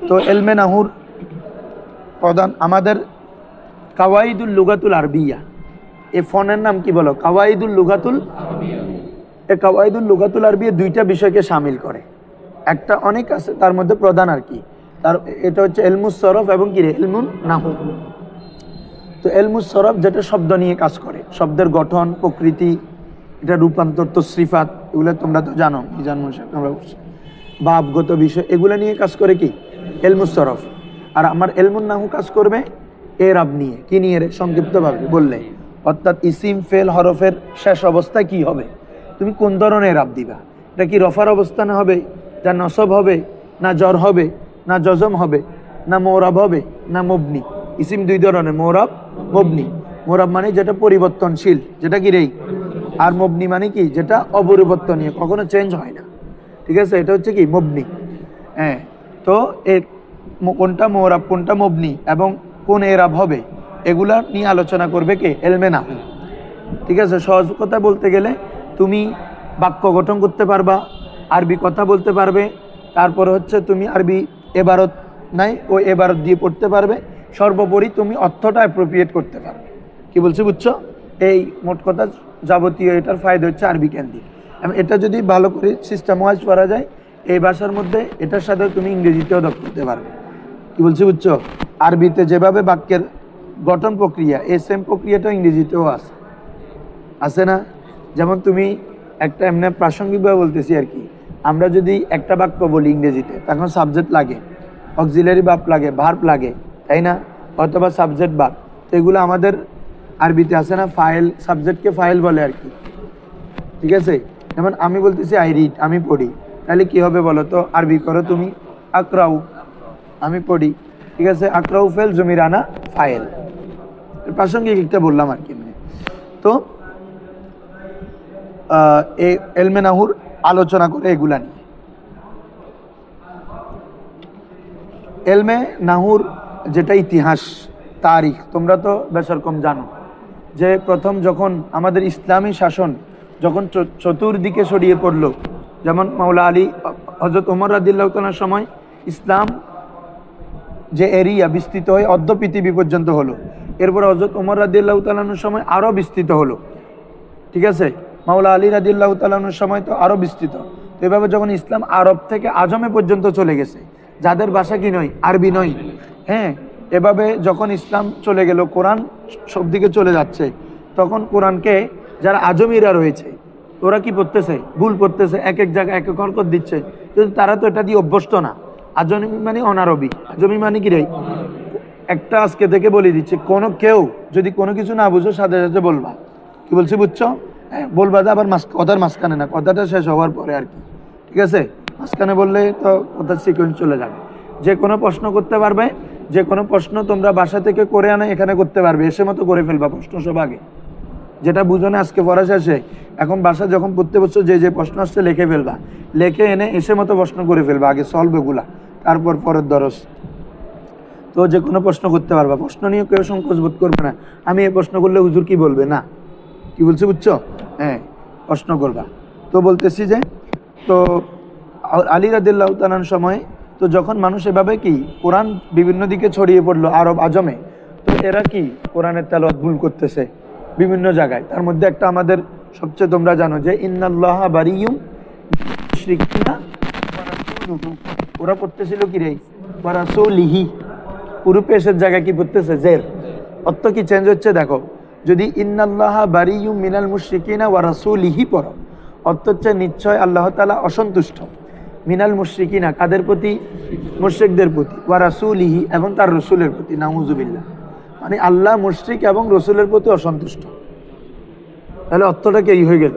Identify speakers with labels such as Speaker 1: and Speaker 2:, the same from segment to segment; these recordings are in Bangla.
Speaker 1: তো এলমে নাহুর প্রধান আমাদের কাওয়াইদুল লুগাতুল আরবিয়া, এই ফোনের নাম কি বলো? কাওয়াইদুল লুগাতুল। এই কাওয়াইদুল লুগাতুল আরবিয়া দুইটা বিষয়কে শামিল করে, একটা অনেক আছে তার মধ্যে প্রধান আর কি, তার এটা হচ্ছে এলমুস সরফ এবং কি রে এলমুন নাহু। তো এলমুস সরফ যেটা শব্দ নিয়ে কাজ করে, শব্দের গঠন প্রকৃতি, এটা রূপান্তর তসরিফাত, এগুলো তোমরা তো জানো, মিজান মুনশি আমরা ভাবগত বিষয়, এগুলো নিয়ে কাজ করে কি এলমুস সরফ। আর আমার এলমুন নাহু কাজ করবে এরাব নিয়ে, কি নিয়ে রে সংক্ষিপ্তভাবে বললে, অর্থাৎ ইসিম ফেল হরফের শেষ অবস্থায় কি হবে, তুমি কোন ধরনের এরাব দিবা, এটা কি রফার অবস্থানে হবে, যা নসব হবে, না জর হবে, না জজম হবে, না মৌরাব হবে, না মবনি। ইসিম দুই ধরনের, মৌরাব মবনি। মৌরাব মানে যেটা পরিবর্তনশীল, যেটা কি রে, আর মবনি মানে কি যেটা অপরিবর্তনীয়, কখনো চেঞ্জ হয় না, ঠিক আছে, এটা হচ্ছে কি মবনি। হ্যাঁ, তো এর কোনটা মৌরাব কোনটা মবনি এবং কোন এরাব হবে এগুলা নিয়ে আলোচনা করবে কে, এলমে নাহু। ঠিক আছে, সহজ কথা বলতে গেলে তুমি বাক্য গঠন করতে পারবা, আরবি কথা বলতে পারবে, তারপরে হচ্ছে তুমি আরবি এবারত নাই ওই এবারত দিয়ে পড়তে পারবে, সর্বোপরি তুমি অর্থটা অ্যাপ্রোপ্রিয়েট করতে পারবে। কি বলছি বুঝছো? এই মোট কথা যাবতীয় এটার ফায়দা হচ্ছে আরবি কেন্দ্রিক। এটা যদি ভালো করে সিস্টেম ওয়াইজ করা যায় এই ভাষার মধ্যে, এটার সাথে তুমি ইংরেজিতেও দক্ষ করতে পারবে। কি বলছি বুঝছো? আরবিতে যেভাবে বাক্যের গঠন প্রক্রিয়া, এই সেম প্রক্রিয়াটা ইংরেজিতেও আছে না? যেমন তুমি একটা এমনি প্রাসঙ্গিকভাবে বলতেছি আর কি, আমরা যদি একটা বাক্য বলি ইংরেজিতে, তখন সাবজেক্ট লাগে, অক্সিলারি ভার্ব লাগে, ভার্ব লাগে, তাই না? অথবা সাবজেক্ট ভার্ব, তো এগুলো আমাদের আরবিতে আছে না, ফাইল, সাবজেক্টকে ফাইল বলে আর কি। ঠিক আছে, যেমন আমি বলতেছি আই রিড, আমি পড়ি, তাহলে কি হবে বলো তো? আরবি করো তুমি, আকরাউ, আমি পড়ি, ঠিক আছে, আকরাউ ফেল জমিরানা ফাইল, প্রাসঙ্গিক একটা বললাম আর কি। তো এই এলমে নাহুর আলোচনা করে এগুলা নিয়ে। এলমে নাহুর যেটা ইতিহাস তারিখ, তোমরা তো বেশরকম জানো যে প্রথম যখন আমাদের ইসলামী শাসন যখন চতুর্দিকে ছড়িয়ে পড়লো, যেমন মাওলা আলী হযরত ওমর রাদিয়াল্লাহু তাআলার সময় ইসলাম যে এরিয়া বিস্তৃত হয়ে অর্ধ পৃথিবী পর্যন্ত হলো, এরপর হযরত ওমর রাদিয়াল্লাহু তাআলার সময় আরও বিস্তৃত হলো, ঠিক আছে, মাওলা আলী রাদিয়াল্লাহু তাআলার সময় তো আরও বিস্তৃত। তো এভাবে যখন ইসলাম আরব থেকে আজমে পর্যন্ত চলে গেছে, যাদের ভাষা কি নয়, আরবি নয়, হ্যাঁ, এভাবে যখন ইসলাম চলে গেল, কোরআন সব দিকে চলে যাচ্ছে, তখন কোরআনকে যারা আজমিরা রয়েছে ওরা কি পড়তেছে, ভুল পড়তেছে, এক এক জায়গায় এক এক হরকত দিচ্ছে, কিন্তু তারা তো এটা দিয়ে অভ্যস্ত না। আজমি মানে অনারবি, আজমি মানে কি রে, একটা আজকে থেকে বলে দিচ্ছে, কোনো কেউ যদি কোনো কিছু না বুঝো সাথে সাথে বলবা। কি বলছি বুঝছো? হ্যাঁ, বলবা, আবার কথার মাঝখানে না, কথাটা শেষ হওয়ার পরে আর কি, ঠিক আছে, মাঝখানে বললে তো কথার সিকোয়েন্স চলে যাবে। যে কোনো প্রশ্ন করতে পারবে, যে কোনো প্রশ্ন তোমরা বাসা থেকে করে আনে এখানে করতে পারবে, এসে মতো করে ফেলবা প্রশ্ন সব আগে, যেটা বুঝো না আজকে পড়া শেষে, এখন বাসা যখন পড়তে বসছো যে যে প্রশ্ন আসছে লিখে ফেলবা, লিখে এনে এসে মতো প্রশ্ন করে ফেলবা, আগে সলভ এগুলা, তারপর পরের দরস। তো যে কোনো প্রশ্ন করতে পারবা, প্রশ্ন নিয়ে কেউ সংকোচ বোধ করবে না, আমি এই প্রশ্ন করলে হুজুর কি বলবে না। কি বলছি বুঝছো? হ্যাঁ, প্রশ্ন করবা। তো বলতেছি যে, তো আলী রাদিয়াল্লাহু তাআলার সময় তো যখন মানুষ এভাবে কি কোরআন বিভিন্ন দিকে ছড়িয়ে পড়লো আরব আজমে, তো এরা কি কোরআনের তেলাওয়াত ভুল করতেছে বিভিন্ন জায়গায়। তার মধ্যে একটা আমাদের সবচেয়ে তোমরা জানো যে ইন্নাল্লাহা বারিয়ুম মিনাল মুশরিকিনা ওয়া রাসূলুহু, ওরা পড়তেছিল কি রে, ওয়া রাসূলিহি, পুরো পেশের জায়গায় কি পড়তেছে, জের। অর্থ কি চেঞ্জ হচ্ছে দেখো, যদি ইন্নাল্লাহা বারিয়ুম মিনাল মুশরিকিনা ওয়া রাসূলিহি পড়ো, অর্থ হচ্ছে নিশ্চয় আল্লাহ তাআলা অসন্তুষ্ট, মিনাল মুশরিকিনা কাদের প্রতি, মুশরিকদের প্রতি, ওয়া রাসূলিহি এবং তার রাসূলের প্রতি, নাউযুবিল্লাহ, মানে আল্লাহ মুশরিক এবং রাসূলের প্রতি অসন্তুষ্ট। তাহলে অর্থটা কি হয়ে গেল।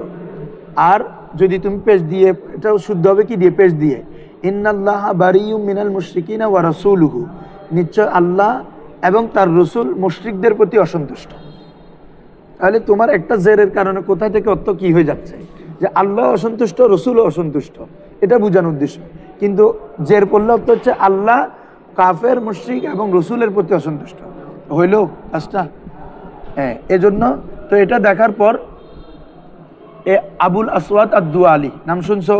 Speaker 1: আর যদি তুমি পেশ দিয়ে, এটাও শুদ্ধ হবে কি দিয়ে, পেশ দিয়ে, ইন্নাল্লাহা বারিয়ুম মিনাল মুশরিকিনা ওয়া রাসূলুহু, নিশ্চয় আল্লাহ এবং তার রাসূল মুশরিকদের প্রতি অসন্তুষ্ট। তাহলে তোমার একটা জেরের কারণে কোথা থেকে অর্থ কি হয়ে যাচ্ছে, যে আল্লাহ অসন্তুষ্ট, রসুলও অসন্তুষ্ট, এটা বোঝানোর উদ্দেশ্য। কিন্তু জের পড়লে অর্থ হচ্ছে আল্লাহ, কাফের, মুশরিক এবং রসুলের প্রতি অসন্তুষ্ট। হইল কাজটা? হ্যাঁ, এজন্য তো এটা দেখার পর এ আবুল আসওয়াদ আদ-দুআলি নাম শুনছো?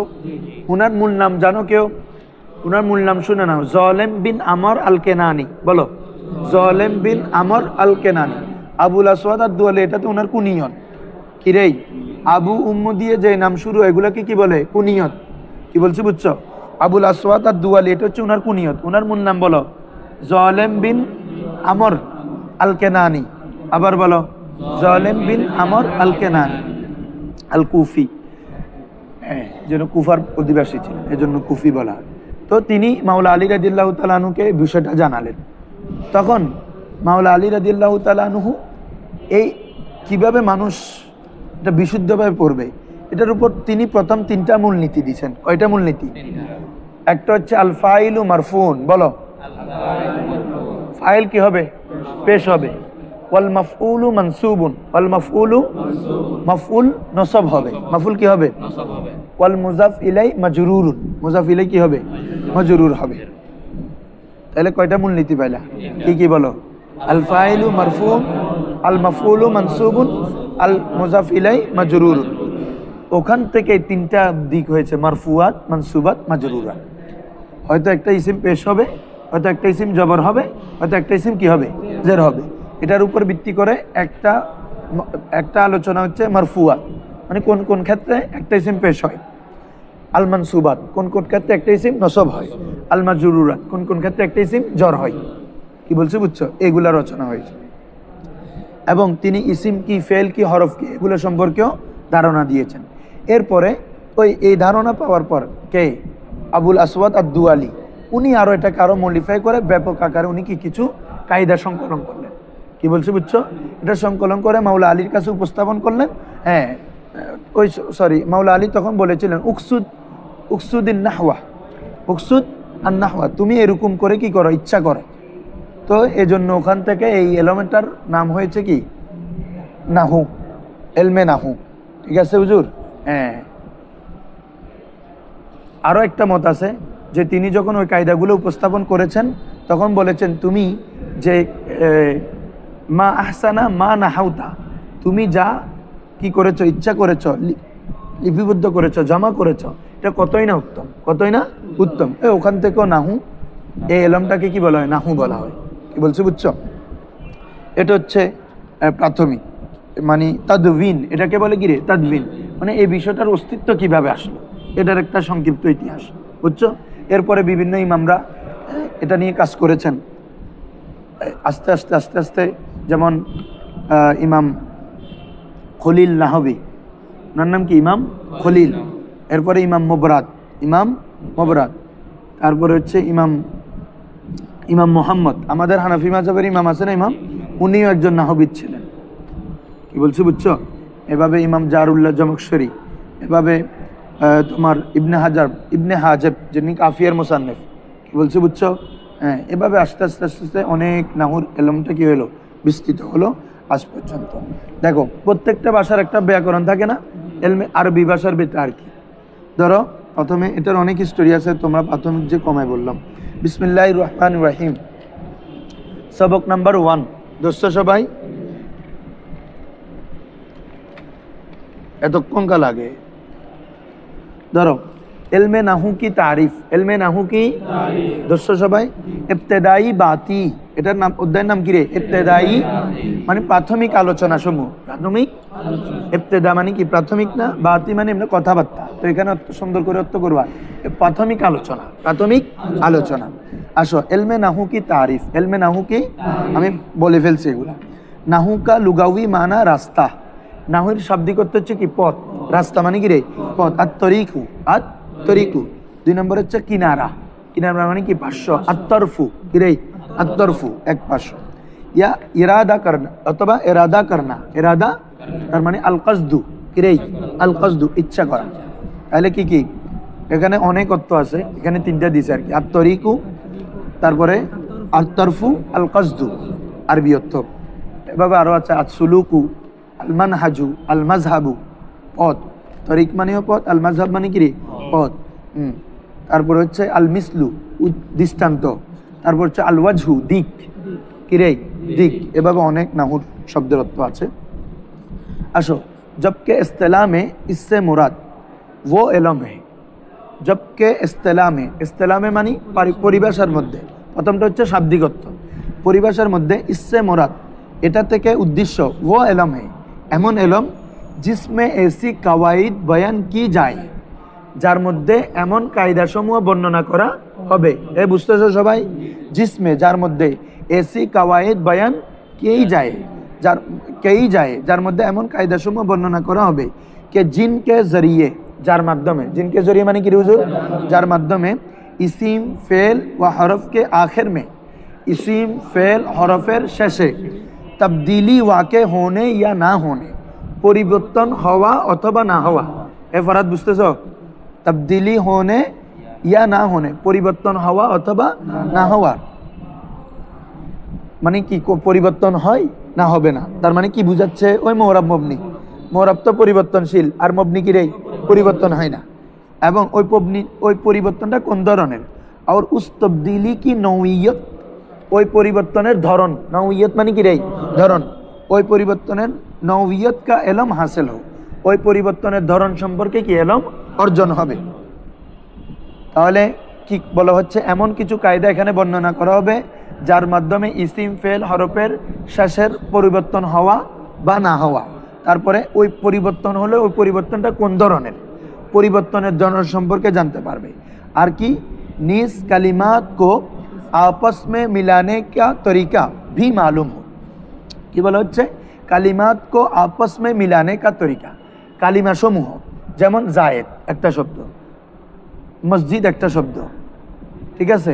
Speaker 1: উনার মূল নাম জানো কেউ? উনার মূল নাম শুনে নাও, জলেম বিন আমর আল কেনানি। বলো, জলেম বিন আমর আল কেনানি। আবুল আসওয়াদ আদ-দুয়ালি, এটা তো উনার কুনিয়ত। কি রে, আবু উম্মু দিয়ে যে নাম শুরু, এগুলাকে কি বলে? কুনিয়ত। কি বলছি বুঝছো? আবুল আসওয়াদ আদ-দুয়ালি, এটা হচ্ছে উনার কুনিয়ত। উনার মূল নাম বলো, জলেম বিন আমর আল কেনানি। আবার বলো, জলেম বিন আমর আল কেনানি আল কুফি। হ্যাঁ, যেন কুফার অধিবাসী ছিলেন, এজন্য কুফি বলা হয়। তো তিনি মাওলা আলী রাদিয়াল্লাহু তাআলা আনহুকে বিষয়টা জানালেন। তখন মাওলা আলী রাদিয়াল্লাহু তাআলা আনহু এই কিভাবে মানুষ এটা বিশুদ্ধভাবে পড়বে, এটার উপর তিনি প্রথম 3টা মূলনীতি দিয়েছেন। কয়টা মূলনীতি? একটা হচ্ছে আল ফাইলু মারফুন। বলো, ফাইল কি হবে? পেশ হবে। ওয়াল মাফউলু মানসুবুন। ওয়াল মাফউলু, মাফউল নসব হবে। মাফউল কি হবে? ওয়াল মুজাফ ইলাই মাজরুরুন। মুজাফ ইলাই কি হবে? মাজরুর হবে। তাহলে কয়টা মূলনীতি পাইলা? কি কি বলো? আল ফাইলু মারফুন, আল মাফউলু মানসুবুন, আল মুজাফ ইলাই মাজরুরুন। ওখান থেকে 3টা দিক হয়েছে, মারফুয়াত, মানসুবাত, মাজরুরাত। হয়তো একটা ইসিম পেশ হবে, হয়তো একটা ইসিম জবর হবে, হয়তো একটা ইসিম কি হবে? জের হবে। এটার উপর ভিত্তি করে একটা আলোচনা হচ্ছে মারফুয়াত, মানে কোন কোন ক্ষেত্রে একটা ইসিম পেশ হয়। আল মানসুবাত, কোন কোন ক্ষেত্রে একটা ইসিম নসব হয়। আল মাজরুরাত, কোন কোন ক্ষেত্রে একটা ইসিম জর হয়। কি বলছি বুঝছো? এগুলা রচনা হয়েছে। এবং তিনি ইসিম কি, ফেল কি, হরফ কি, এগুলো সম্পর্কেও ধারণা দিয়েছেন। এরপরে এই ধারণা পাওয়ার পর কে? আবুল আসওয়াদ আদ-দুয়ালি। উনি আরো এটাকে আরো মডিফাই করে ব্যাপক আকারে উনি কিছু কায়দা সংকলন করলেন। কি বলছি বুঝছো? এটা সংকলন করে মাওলা আলীর কাছে উপস্থাপন করলেন। হ্যাঁ, মাওলা আলী তখন বলেছিলেন, উকসুদিন নাহওয়া, উকসুদ আন নাহওয়া, তুমি এরকম করে কি করো? ইচ্ছা করো। তো এজন্য ওখান থেকে এই এলিমেন্টটার নাম হয়েছে কি? নাহু, এলমে নাহু। ঠিক আছে হুজুর? হ্যাঁ। আরো একটা মত আছে যে তিনি যখন ওই কায়দাগুলো উপস্থাপন করেছেন তখন বলেছেন, তুমি যে মা আহসানা মা নাহাউতা, তুমি যা কি করেছো, ইচ্ছা করেছো, লিপিবদ্ধ করেছো, জমা করেছো, এটা কতই না উত্তম, কতই না উত্তম। ওখান থেকেও নাহু, এই এলমটাকে কি বলা হয়? নাহু বলা হয়। কি বলছি বুঝছো? এটা হচ্ছে প্রাথমিক, মানে তাদবিন। এটাকে বলে কি রে? তাদবিন, মানে এই বিষয়টার অস্তিত্ব কিভাবে আসলো, এটার একটা সংক্ষিপ্ত ইতিহাস। বুঝছো? এরপরে বিভিন্ন ইমামরা এটা নিয়ে কাজ করেছেন আস্তে আস্তে আস্তে আস্তে। যেমন ইমাম খলিল নাহবি, ওনার নাম কি? ইমাম খলিল। এরপরে ইমাম মোবরাদ, তারপরে হচ্ছে ইমাম মোহাম্মদ, আমাদের হানাফি মাযহাবের ইমাম আছে না ইমাম, উনিও একজন নাহবিদ ছিলেন। কি বলছি বুঝছো? এভাবে ইমাম জারুল্লাহ জমকশরী, এভাবে তোমার ইবনে হাজেব যিনি কাফিয়ার মুসান্নিফ। কি বলছি বুঝছো? হ্যাঁ, এভাবে আস্তে আস্তে আস্তে আস্তে অনেক নাহুর এলমটা কি হলো? বিস্তৃত হলো আজ পর্যন্ত। দেখো, প্রত্যেকটা ভাষার একটা ব্যাকরণ থাকে না? এলমে আরবি ভাষার ভিতরে আর কি। ধরো প্রথমে এটার অনেক হিস্টোরি আছে, তোমরা প্রাথমিক যে কমায় বললাম। বিসমিল্লাহির রহমানির রহিম, সবক নাম্বার 1। দোস্ত সবাই এতক্ষণ কা লাগে? ধরো, এলমে নাহু কি তারিফ। এলমে নাহু কি দোস্ত সবাই? ইবতেদাই বাতি, এটার নাম, অধ্যায়ের নাম কি রে? ইবতেদাই মানে প্রাথমিক আলোচনা সমূহ। প্রাথমিক, ইবতেদা মানে কি? প্রাথমিক না? বাতি মানে এমনি কথাবার্তা। তো এখানে সুন্দর করে অর্থ করবা, প্রাথমিক আলোচনা, প্রাথমিক আলোচনা। আসো, এলমে নাহু কি তারিফ। এলমে নাহু কি, আমি বলে ফেলছি এগুলা। নাহু কা লুগাউই মানা রাস্তা। নাহুর শাব্দিক অর্থ হচ্ছে কি? পথ। রাস্তা মানে কি রে? পথ। আত-তরিকু, আত-তরিকু। 2 নম্বর হচ্ছে কিনারা। কিনারা মানে কি? পার্শ্ব। আত-তরফু কি রে? আত-তরফু এক পার্শ্ব। ইয়া ইরাদা করনা অথবা ইরাদা করনা। ইরাদা তার মানে আল কসদু কি রে? আল কসদু, ইচ্ছা করা। তাহলে কি কি এখানে অনেক অর্থ আছে, এখানে 3টা দিছে আর কি। আত-তরিকু, তারপরে আত-তরফু, আল কসদু আরবি অর্থ। এভাবে আরো আছে আত-সুলুকু, আল মানহাজু, আল মাজহাবু পথ। তরিক মানেও পথ, আল মাজহাব মানে কি রে? পথ। তারপর হচ্ছে আল মিসলু, দৃষ্টান্ত। তারপর হচ্ছে আল ওয়াজহু, দিক কি রে? দিক। এভাবে অনেক নাহুর শব্দের অর্থ আছে। আসো, জবকে ইস্তেলাহ মে ইসসে মুরাদ वो इल्म है জবকে ইস্তেলামে মানে পরিভাষার মধ্যে প্রথমটা হচ্ছে শাব্দিকত্ব, পরিভাষার মধ্যে ইসসে মোরাদ এটা থেকে উদ্দেশ্য ও এলম হে এমন এলম জিসমে এসি কাওয়াইদ বয়ান কি যায় যার মধ্যে এমন কায়দাসমূহ বর্ণনা করা হবে। এ বুঝতেছো সবাই? জিসমে যার মধ্যে এসি কাওয়াইদ বয়ান যার মধ্যে এমন কায়দাসমূহ বর্ণনা করা হবে কে জিনকে জরিয়ে যার মাধ্যমে, জিনকে জরিয়ে মানে কি হুজুর? যার মাধ্যমে ইসিম ফেল व हरफ के आखिर में इसीम फेल हरफेर শেষে তবদিলি ওয়াকে হোনে ইয়া না হোনে পরিবর্তন হওয়া অথবা না হওয়া। এ ফরাদ বুঝতেছো? তবদিলি হোনে ইয়া না হোনে পরিবর্তন হওয়া অথবা না হওয়া মানে কি পরিবর্তন হয় না হবে না, তার মানে কি বুঝাচ্ছে? ওই মোহরাব মবনি, মোহরাব তো পরিবর্তনশীল আর মবনি কি রে পরিবর্তন হয় না। এবং ওই পরিবর্তনটা কোন ধরনের? আর উস তবদিলি কি নৌইয়ত, ওই পরিবর্তনের ধরন, নৌইয়ত মানে কি রে ধরন, ওই পরিবর্তনের নৌইয়ত কা এলম হাসিল হোক, ওই পরিবর্তনের ধরন সম্পর্কে কি এলম অর্জন হবে। তাহলে কি বলা হচ্ছে? এমন কিছু কায়দা এখানে বর্ণনা করা হবে যার মাধ্যমে ইসিম ফেল হরফের শেষের পরিবর্তন হওয়া বা না হওয়া, তারপরে ওই পরিবর্তন হলে ওই পরিবর্তনটা কোন ধরনের, পরিবর্তনের ধরন সম্পর্কে জানতে পারবে। আর কি নিজ কালিমাত কো आपस में मिलाने का तरीका भी मालूम हो। কি বলা হচ্ছে? কালিমাত কো আপস মে মিলানে কা তরিকা, কালিমা সমূহ যেমন জায়েদ একটা শব্দ, মসজিদ একটা শব্দ, ঠিক আছে,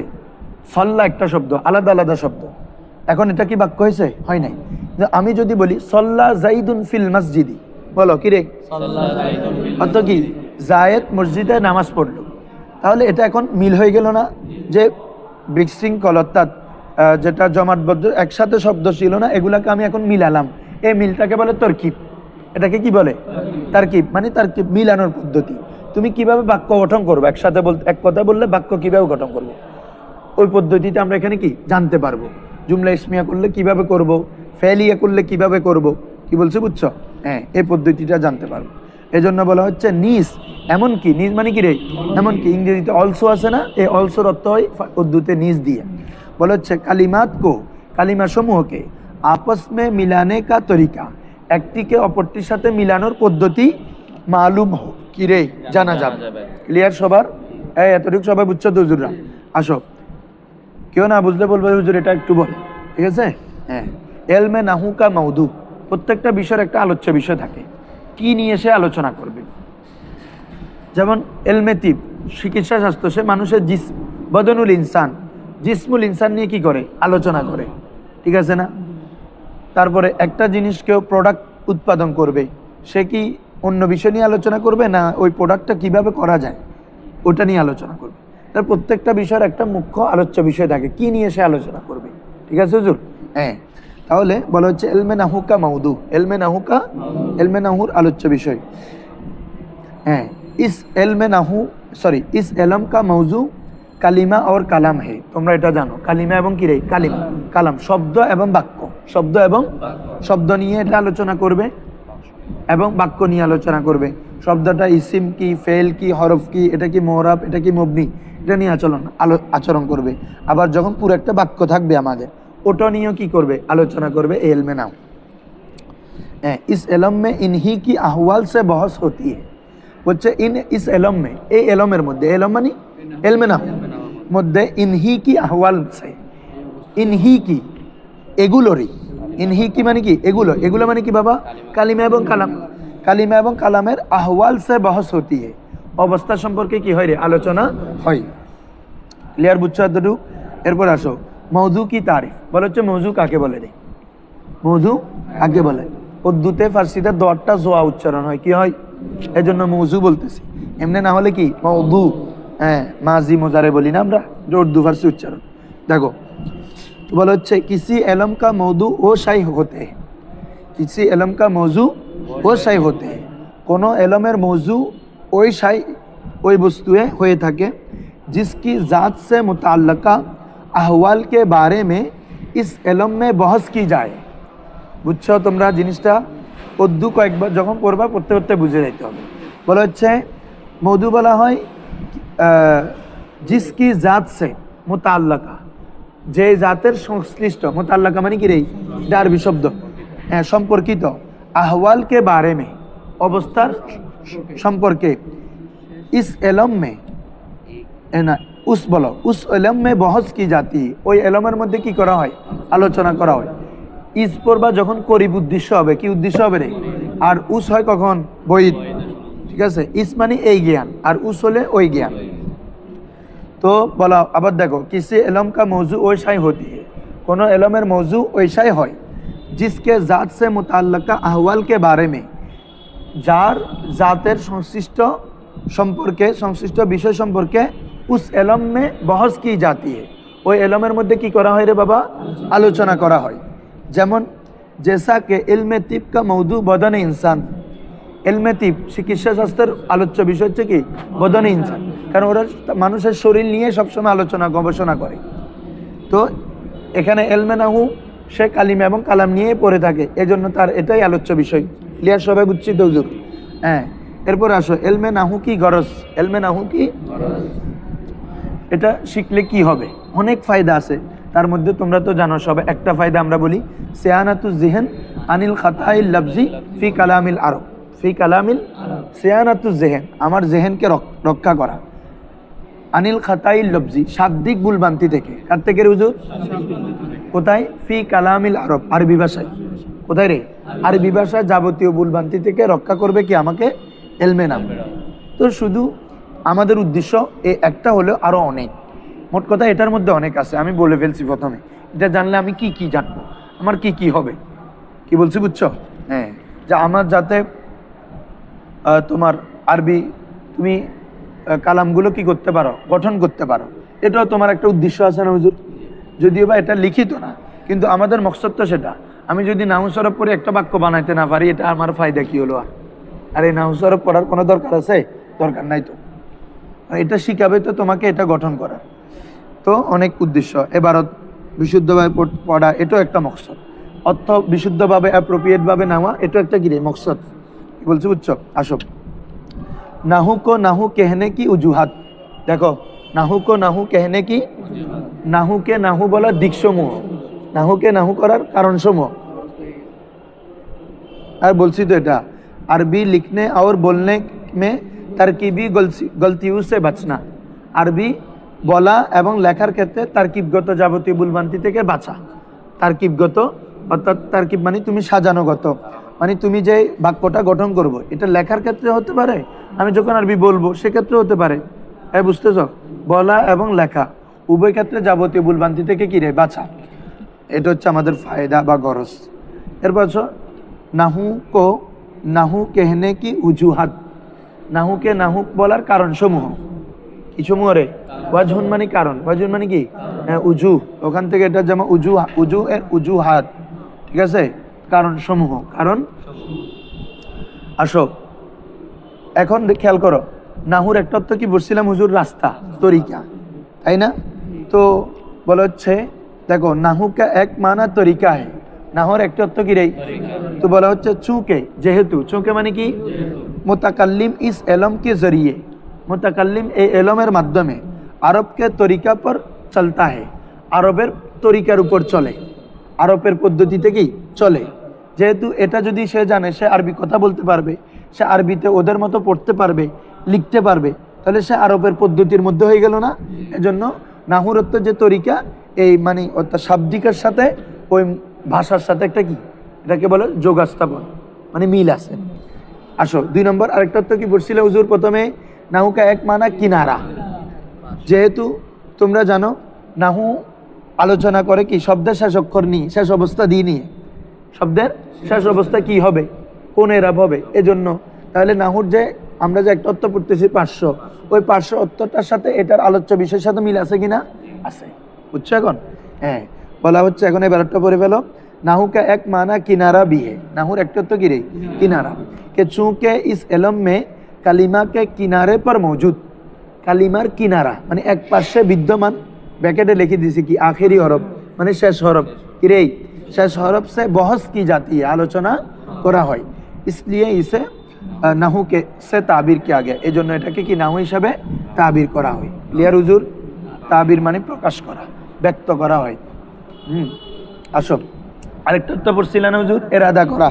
Speaker 1: সল্লা একটা শব্দ, আলাদা আলাদা শব্দ। এখন এটা কি বাক্য হয়েছে? হয় নাই। আমি যদি বলি সল্লা জাইদুন ফিল মসজিদি, বলো কি রে? অর্থ কি? জায়েদ মসজিদে নামাজ পড়লো। তাহলে এটা এখন মিল হয়ে গেল না? যে বিশৃঙ্খল অর্থাৎ যেটা জমাটবদ্ধ একসাথে শব্দ ছিল না, এগুলাকে আমি এখন মিলালাম, এই মিলটাকে বলে তরকিব। এটাকে কি বলে? তারকিব, মানে তারকিব মিলানোর পদ্ধতি। তুমি কিভাবে বাক্য গঠন করবো, একসাথে এক কথা বললে বাক্য কিভাবে গঠন করবো, ওই পদ্ধতিতে আমরা এখানে কি জানতে পারবো। জুমলা ইসমিয়া করলে কিভাবে করব, ফেলিয়া করলে কিভাবে করব, কি বলছে বুঝছো? হ্যাঁ, এই পদ্ধতিটা জানতে পারবো। এজন্য বলা হচ্ছে নিজ, এমনকি নিজ মানে কি রে? এমনকি ইংরেজিতে অলসো আছে না, এই অলসোর অর্থ হয় উর্দুতে নিজ দিয়ে। বলা হচ্ছে কালিমাত কো, কালিমা সমূহকে আপস মে মিলানে কা তরিকা, একটিকে অপরটির সাথে মিলানোর পদ্ধতি মালুম হোক, কি রে জানা যাবে। ক্লিয়ার সবার? এতটুকু সবাই বুঝছো তো হুজুররা? আসো, কেউ না বুঝলে বলবে হুজুর এটা একটু বল, ঠিক আছে? হ্যাঁ, এলমে নাহু কা মৌদু, প্রত্যেকটা বিষয়ের একটা আলোচ্য বিষয় থাকে, কি নিয়ে সে আলোচনা করবে। যেমন এলমে তিব, চিকিৎসা শাস্ত্র, সে মানুষের বদনুল ইনসান, জিসমুল ইনসান নিয়ে কি করে? আলোচনা করে, ঠিক আছে না? তারপরে একটা জিনিস কেউ প্রোডাক্ট উৎপাদন করবে, সে কি অন্য বিষয় নিয়ে আলোচনা করবে না ওই প্রোডাক্টটা কিভাবে করা যায় ওটা নিয়ে আলোচনা করবে। তার প্রত্যেকটা বিষয়ের একটা মুখ্য আলোচ্য বিষয় থাকে, কি নিয়ে সে আলোচনা করবে, ঠিক আছে হুজুর? হ্যাঁ, তাহলে বলা হচ্ছে এলমে নাহুকা মাউদু, এলমে নাহুর আলোচ্য বিষয়। হ্যাঁ, ইস এলম কা মৌজু কালিমা और কালাম হে। তোমরা এটা জানো, কালিমা এবং কি রে? কালিমা, কালাম শব্দ এবং বাক্য, শব্দ নিয়ে এটা আলোচনা করবে এবং বাক্য নিয়ে আলোচনা করবে। শব্দটা ইসিম কি, ফেল কি, হরফ কি, এটা কি মোহরাব, এটা কি মবনি, এটা নিয়ে আচরণ করবে। আবার যখন পুরো একটা বাক্য থাকবে আমাদের, ওটা নিয়েও কি করবে? আলোচনা করবে। এলমে নাও, ইস এলম মে ইনহি কি আহওয়াল সে বহস হতি है। বলছে ইস এলম মে, এই এলমের মধ্যে, এলম মানে এলমে নাও মধ্যে, ইনহি কি আহওয়াল সে, ইনহি কি এগুলোরই, ইনহি কি মানে কি এগুলো মানে কি বাবা? কালিমা এবং কালাম, কালিমা এবং কালামের আহওয়াল সে বহস হতি है, অবস্থা সম্পর্কে কি হয় রে? আলোচনা হয়। ক্লিয়ার বুঝছো এতটুকু? এরপর আসো মৌজু কি তারিফ। বলা হচ্ছে মৌজু কাকে বলে রে? মৌজু কাকে বলে? উর্দুতে ফার্সিতে দোয়ারটা জোয়া উচ্চারণ হয়, কি হয়? এজন্য মৌজু বলতেছি, এমনি না হলে কি মৌদু। হ্যাঁ, মাজি মোজারে বলি না আমরা, যে উর্দু ফার্সি উচ্চারণ। দেখো বলা হচ্ছে কিসি এলম কা মৌদু ও শাই হতে, কিসি এলম কা মৌজু ও শাই হতে, কোনো এলমের মৌজু ওই শাই, ওই বস্তুয়ে হয়ে থাকে जिसकी ज़ात से मुताल्लका अहवाल के बारे में इस इल्म में बहस की जाए। বুঝছো তোমরা জিনিসটা? উর্দু কয়েকবার যখন পড়বা পড়তে পড়তে বুঝে যাইতে হবে। বলা হচ্ছে মৌদু বলা হয় जिसकी जात से मुताल्लाका, যে জাতের সংশ্লিষ্ট, মুতাল্লাকা মানে কি রে, আরবি শব্দ, সম্পর্কিত, আহওয়াল কে বারে মে, অবস্থার সম্পর্কে, ইস এলম মে না উস বলো, উস এলম মে বহস কি জাতি, ওই এলমের মধ্যে কি করা হয়, আলোচনা করা হয়। ইস পড়বা যখন করিব উদ্দেশ্য হবে, কি উদ্দেশ্য হবে রে, আর উস হয় কখন, বৈদ, ঠিক আছে। ইস মানে এই জ্ঞান, আর উস হলে ওই জ্ঞান। তো বলা আবার দেখো, কিসে এলম কা মৌজু ওইসাই হতি है, কোনো এলমের মৌজু ওইসাই হয়, जिसके জাত সে মুতাল্লাকা আহওয়াল কে বারে মে, যার জাতের সংশ্লিষ্ট সম্পর্কে, সংশ্লিষ্ট বিষয় সম্পর্কে উস এলম মে বহস কি জাতি है, ওই এলমের মধ্যে কি করা হয় রে বাবা, আলোচনা করা হয়। যেমন জেসা কে ইলমে তিব কা মৌদু বদনে ইনসান, এলমে তিব চিকিৎসা শাস্ত্রের আলোচ্য বিষয় হচ্ছে কি, বদনে ইনসান, কারণ ওরা মানুষের শরীর নিয়ে সবসময় আলোচনা গবেষণা করে। তো এখানে এলমে নাহু সে কালিমা এবং কালাম নিয়ে পড়ে থাকে, এজন্য তার এটাই আলোচ্য বিষয়। ক্লিয়ার সবাই বুঝছি তো হুজুর? হ্যাঁ, এরপর আসো এলমে নাহু কি গরজ, এলমে নাহু কি এটা শিখলে কি হবে, অনেক ফায়দা আছে। তার মধ্যে তোমরা তো জানো সবাই, একটা ফায়দা আমরা বলি সিয়ানাতুজ জিহন আনিল খাতাইল লাফজি ফি কালামিল আরব, ফি কালামিল সিয়ানাতুজ জিহন, আমার জেহেনকে রক্ষা করা, আনিল খাতাইল লফজি শাব্দিক ভুলভ্রান্তি থেকে, কার থেকে রে হুজুর? কোথায়? ফি কালামিল আরব, আরবি ভাষায়। কোথায় রে? আরবি ভাষায় যাবতীয় ভুলভ্রান্তি থেকে রক্ষা করবে কি আমাকে, এলমে নাম। তো শুধু আমাদের উদ্দেশ্য এই একটা হলেও আরো অনেক, মোট কথা এটার মধ্যে অনেক আছে। আমি বলে ফেলছি প্রথমে, এটা জানলে আমি কি কি জানবো, আমার কি কি হবে, কি বলছি বুঝছো? হ্যাঁ, যে আমার যাতে তোমার আরবি তুমি কালামগুলো কি করতে পারো, গঠন করতে পারো, এটাও তোমার একটা উদ্দেশ্য আছে না হুজুর? যদিও বা এটা লিখিত না, কিন্তু আমাদের মকসদ তো সেটা। আমি যদি নাহু সরফ পড়ে একটা বাক্য বানাইতে না পারি, এটা আমার ফায়দা কি হলো? আর এই নাহু সরফ পড়ার কোনো দরকার আছে? দরকার নাই তো। এটা শিখাবে তো তোমাকে এটা গঠন করার। তো অনেক উদ্দেশ্য, এবারত বিশুদ্ধভাবে পড়া, এটাও একটা মকসদ। অর্থ বিশুদ্ধভাবে অ্যাপ্রোপ্রিয়েটভাবে নেওয়া, এটাও একটা কি রে, মকসদ। কি বলছি বুঝছো? আসো, নাহু কো নাহু कहने की উজুহাত, দেখো নাহু কো নাহু कहने की, নাহুকে নাহু বলার দিকসমূহ, নাহুকে নাহু করার কারণসমূহ। আর বলছি তো এটা আরবি লিখনে और बोलने में तरकीबी गलतियों से बचना, আরবি বলা এবং লেখার ক্ষেত্রে তারকিবগত যাবতীয় ভুলভ্রান্তি থেকে বাঁচা। তারকিবগত অর্থাৎ তারকিব মানে তুমি সাজানোগত, মানে তুমি যে বাক্যটা গঠন করব, এটা লেখার ক্ষেত্রে হতে পারে, আমি যখন আরবি বলবো সেক্ষেত্রে হতে পারে। বুঝতেছ? বলা এবং লেখা উভয় ক্ষেত্রে যাবতীয় ভুলভ্রান্তি থেকে কি রে, বাঁচা। এটা হচ্ছে আমাদের ফায়দা বা গরজ। এরপর নাহু কো নাহু कहने की উজুহাত, নাহুকে নাহু বলার কারণ সমূহ, কি সমূহ রে? ওয়াজহুন মানে কারণ, ওয়াজহুন মানে কি, উজু, ওখান থেকে এটা যেমন উজু, উজু এর উজুহাত, ঠিক আছে, কারণ সমূহ, কারণ। আসো এখন খেয়াল করো, নাহুর একটা অর্থ কি বলছিলাম হুজুর, রাস্তা, তরিকা, তাই না? তো বলা হচ্ছে দেখো নাহু কা এক মানা তরিকা है, নাহুর একটা অর্থ কি রে? তো বলা হচ্ছে চুকে, যেহেতু, চুকে মানে কি, মুতাকাল্লিম ইস এলম के जरिए, মুতাকাল্লিম এই এলমের মাধ্যমে আরব কে তরিকা পর চলতা है, আরবের তরিকার উপর চলে, আরবের পদ্ধতিতে কি চলে। যেহেতু এটা যদি সে জানে, সে আরবি কথা বলতে পারবে, সে আরবিতে ওদের মতো পড়তে পারবে, লিখতে পারবে, তাহলে সে আরবের পদ্ধতির মধ্যে হয়ে গেল না? এজন্য নাহুর অর্থ যে তরিকা, এই মানে অর্থাৎ শাব্দিকের সাথে ওই ভাষার সাথে একটা কি, এটাকে বলে যোগাস্থাপন, মানে মিল আছে। আসো 2 নম্বর আরেকটা অর্থ কি বলছিল হুজুর প্রথমে, নাহুকা এক মানা কিনারা। যেহেতু তোমরা জানো নাহু আলোচনা করে কি শব্দের শেষ অক্ষর নিয়ে, শেষ অবস্থা দিয়ে নিয়ে, শব্দের শেষ অবস্থা কি হবে, কোন এরাব হবে, এজন্য তাহলে নাহুর যে আমরা যে একটা অর্থ পড়তেছি 500, ওই 500 অর্থটার সাথে এটার আলোচ্য বিষয়ের সাথে মিল আছে কিনা? আছে। বুঝছো এখন? হ্যাঁ, বলা হচ্ছে এখন এবার একটা পড়ে ফেলো, नाहू का एक माना किनारा भी है, नाहूर एक तो की रही किनारा, कि चूंकि इस इल्म में कलिमा के किनारे पर मौजूद, कलिमार किनारा माने एक पाशे विद्यमान, ब्रैकेटे लिखी दी कि आखिरी हरफ माने शेष हरफ, कि शेष हरफ से बहस की जाती है, आलोचना करा है, इसलिए इसे নাহু কে সে তাবির কিয়া গয়া, এই জন্য এটাকে কি নাহু হিসাবে তাবির করা হয়। ক্লিয়ার হুজুর? তাবির মানে প্রকাশ করা, ব্যক্ত করা হয়। আসো, আরেকটা তো পড়ছিলেন হুজুর, এরাদা করা।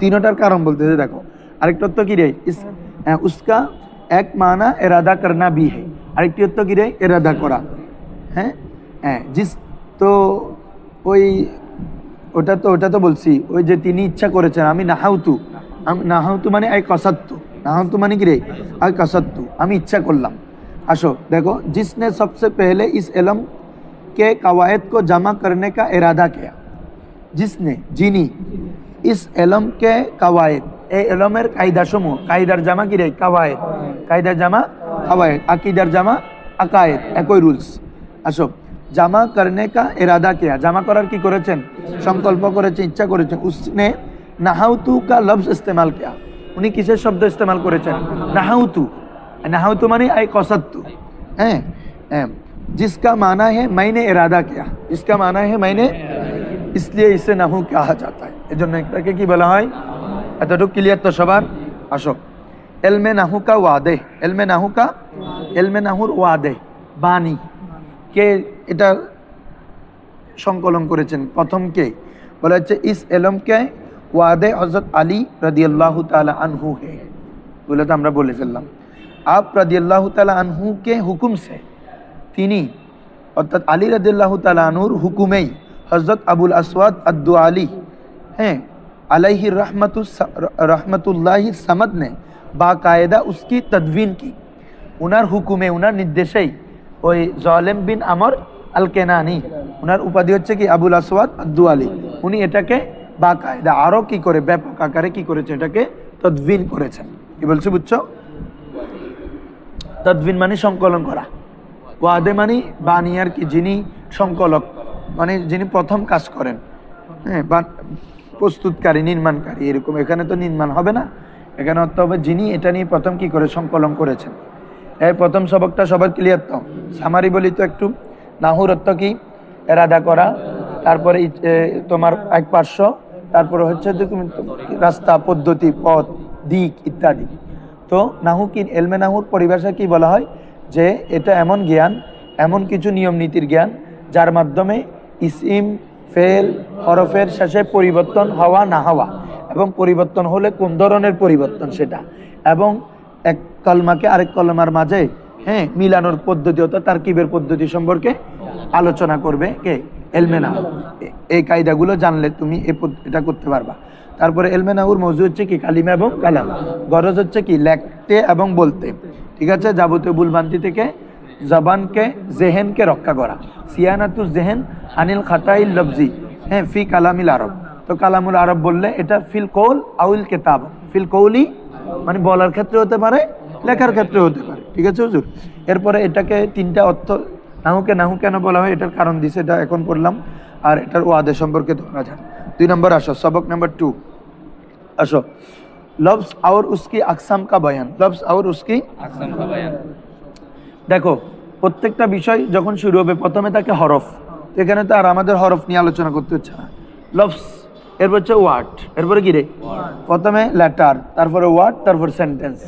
Speaker 1: তিনটার কারণ বলতেছে, দেখো আরেকটা তো কি রে, উসকা এক মানা এরাদা করনা ভি है, আরেকটি তো কি রে, এরাদা করা। হ্যাঁ হ্যাঁ, জিস তো ওই ওটা তো বলছি, ওই যে তিনি ইচ্ছা করেছেন, আমি নাহাউতু, নাহাউতু মানে আই কসাত্তু, নাহাউতু মানে কি রে, আই কসাত্তু, আমি ইচ্ছা করলাম। আসো দেখো, जिसने सबसे पहले इस इल्म के कवायद को जमा करने का इरादा किया, जिसने যিনি इस इल्म के कवायद, এই ইলমের কায়দা সমূহ, কায়দার জামা কি রে, কাওয়ায়েদ, কায়দার জামা কাওয়ায়েদ, আকিদার জামা আকায়েদ, একই রুলস। আসো, জামা করনে কা ইরাদা কিয়া, জামা করার কি করেছেন, সংকল্প করেছেন, ইচ্ছা করেছেন। উসনে নাহাউতু কা লফজ ইস্তেমাল কিয়া, উনি কিসের শব্দ ইস্তেমাল করেছেন, নাহাউতু। নাহাউতু মানে আই কসাত্তু। হ্যাঁ হ্যাঁ, जिसका माना है मैंने इरादा किया, जिसका माना है मैंने, इसलिए इसे नाहू कहा जाता है। এজন্য এটাকে কি বলা হয়, এতটুকু ক্লিয়ার তো সবার? আসো, এলমে নাহু কা ওয়াদে, এলমে নাহু কা, এলমে নাহুর ওয়াদে, বাণী কে এটা সংকলন করেছেন, প্রথম কে বলা হচ্ছে, ইস এলম কে ওয়াদে হযরত আলী রাদিয়াল্লাহু তাআলা আনহু হে, বলে তো আমরা বলে ফেললাম। আপ রাদিয়াল্লাহু তাআলা আনহু কে হুকুম সে, তিনি অর্থাৎ আলী রাদিয়াল্লাহু তাআলা আনহুর হুকুমেই হযরত আবুল আসওয়াদ আদ-দুআলী, হ্যাঁ আলাইহি রহমতুল্লাহি সামাদ ने बाकायदा उसकी तदवीन की, उनार हुकुमे, उनार निर्देशेই ওই জালেম বিন আমর আল কেনানি, উনার উপাধি হচ্ছে কি আবুল আসওয়াদ আদ-দুআলী, উনি এটাকে বাকায়দা আরো কি করে ব্যাপক আকারে কি করেছেন, এটাকে তদবিন করেছেন। কি বলছে বুঝছো? তদবিন মানে সংকলন করা, ওয়াদে মানে বাণী আর কি, যিনি সংকলক মানে যিনি প্রথম কাজ করেন, হ্যাঁ প্রস্তুতকারী, নির্মাণকারী, এরকম। এখানে তো নির্মাণ হবে না, এখানে অর্থ হবে যিনি এটা নিয়ে প্রথম কি করে সংকলন করেছেন। এই প্রথম সবকটা সবার ক্লিয়ার তো? সামারি বলি তো একটু। নাহুর অর্থ কি, এরাদা করা, তারপরে তোমার এক পার্শ্ব, তারপরে হচ্ছে যে তুমি রাস্তা, পদ্ধতি, পথ, দিক ইত্যাদি। তো নাহু কি, এলমে নাহুর পরিভাষা কি বলা হয়, যে এটা এমন জ্ঞান, এমন কিছু নিয়ম নীতির জ্ঞান, যার মাধ্যমে ইসিম, ফেল, হরফের শেষে পরিবর্তন হওয়া না হওয়া, এবং পরিবর্তন হলে কোন ধরনের পরিবর্তন সেটা, এবং এক কলমাকে আরেক কলমার মাঝে হ্যাঁ মিলানোর পদ্ধতি, অর্থাৎ তারকিবের পদ্ধতি সম্পর্কে আলোচনা করবে কে, এলমে নাহু। এই কায়দাগুলো জানলে তুমি এটা করতে পারবা। তারপরে এলমে নাহুর মৌজু হচ্ছে কি, কালিমা এবং কালাম। গরজ হচ্ছে কি, লেখতে এবং বলতে, ঠিক আছে, যাবতীয় ভুলভ্রান্তি থেকে জবানকে, জেহেনকে রক্ষা করা। সিয়ানাতুজ জেহেন আনিল খাতাইল লফজি, হ্যাঁ ফি কালামিল আরব। তো কালামুল আরব বললে এটা ফিল কৌল আউল কিতাব, ফিল কৌলি মানে বলার ক্ষেত্রে হতে পারে, লেখার ক্ষেত্রে হতে পারে, ঠিক আছে হুজুর? এরপরে এটাকে তিনটা অর্থ, নাহুকে নাহু কেন বলা হয় এটার কারণ দিছে, এটা এখন পড়লাম। আর এটার ওয়াদে সম্পর্কে তোমরা জানো। 2 নম্বর আসো, সবক নাম্বার 2 আসো, লফজ और उसकी আকসাম কা বয়ান, লফজ और उसकी আকসাম কা বয়ান। দেখো, প্রত্যেকটা বিষয় যখন শুরু হবে প্রথমে থাকে হরফ, এখানে তো আর আমাদের হরফ নিয়ে আলোচনা করতে হচ্ছে না। লফজ, এরপর হচ্ছে ওয়ার্ড, এরপরে কি রে, প্রথমে লেটার, তারপরে ওয়ার্ড, তারপর সেন্টেন্স।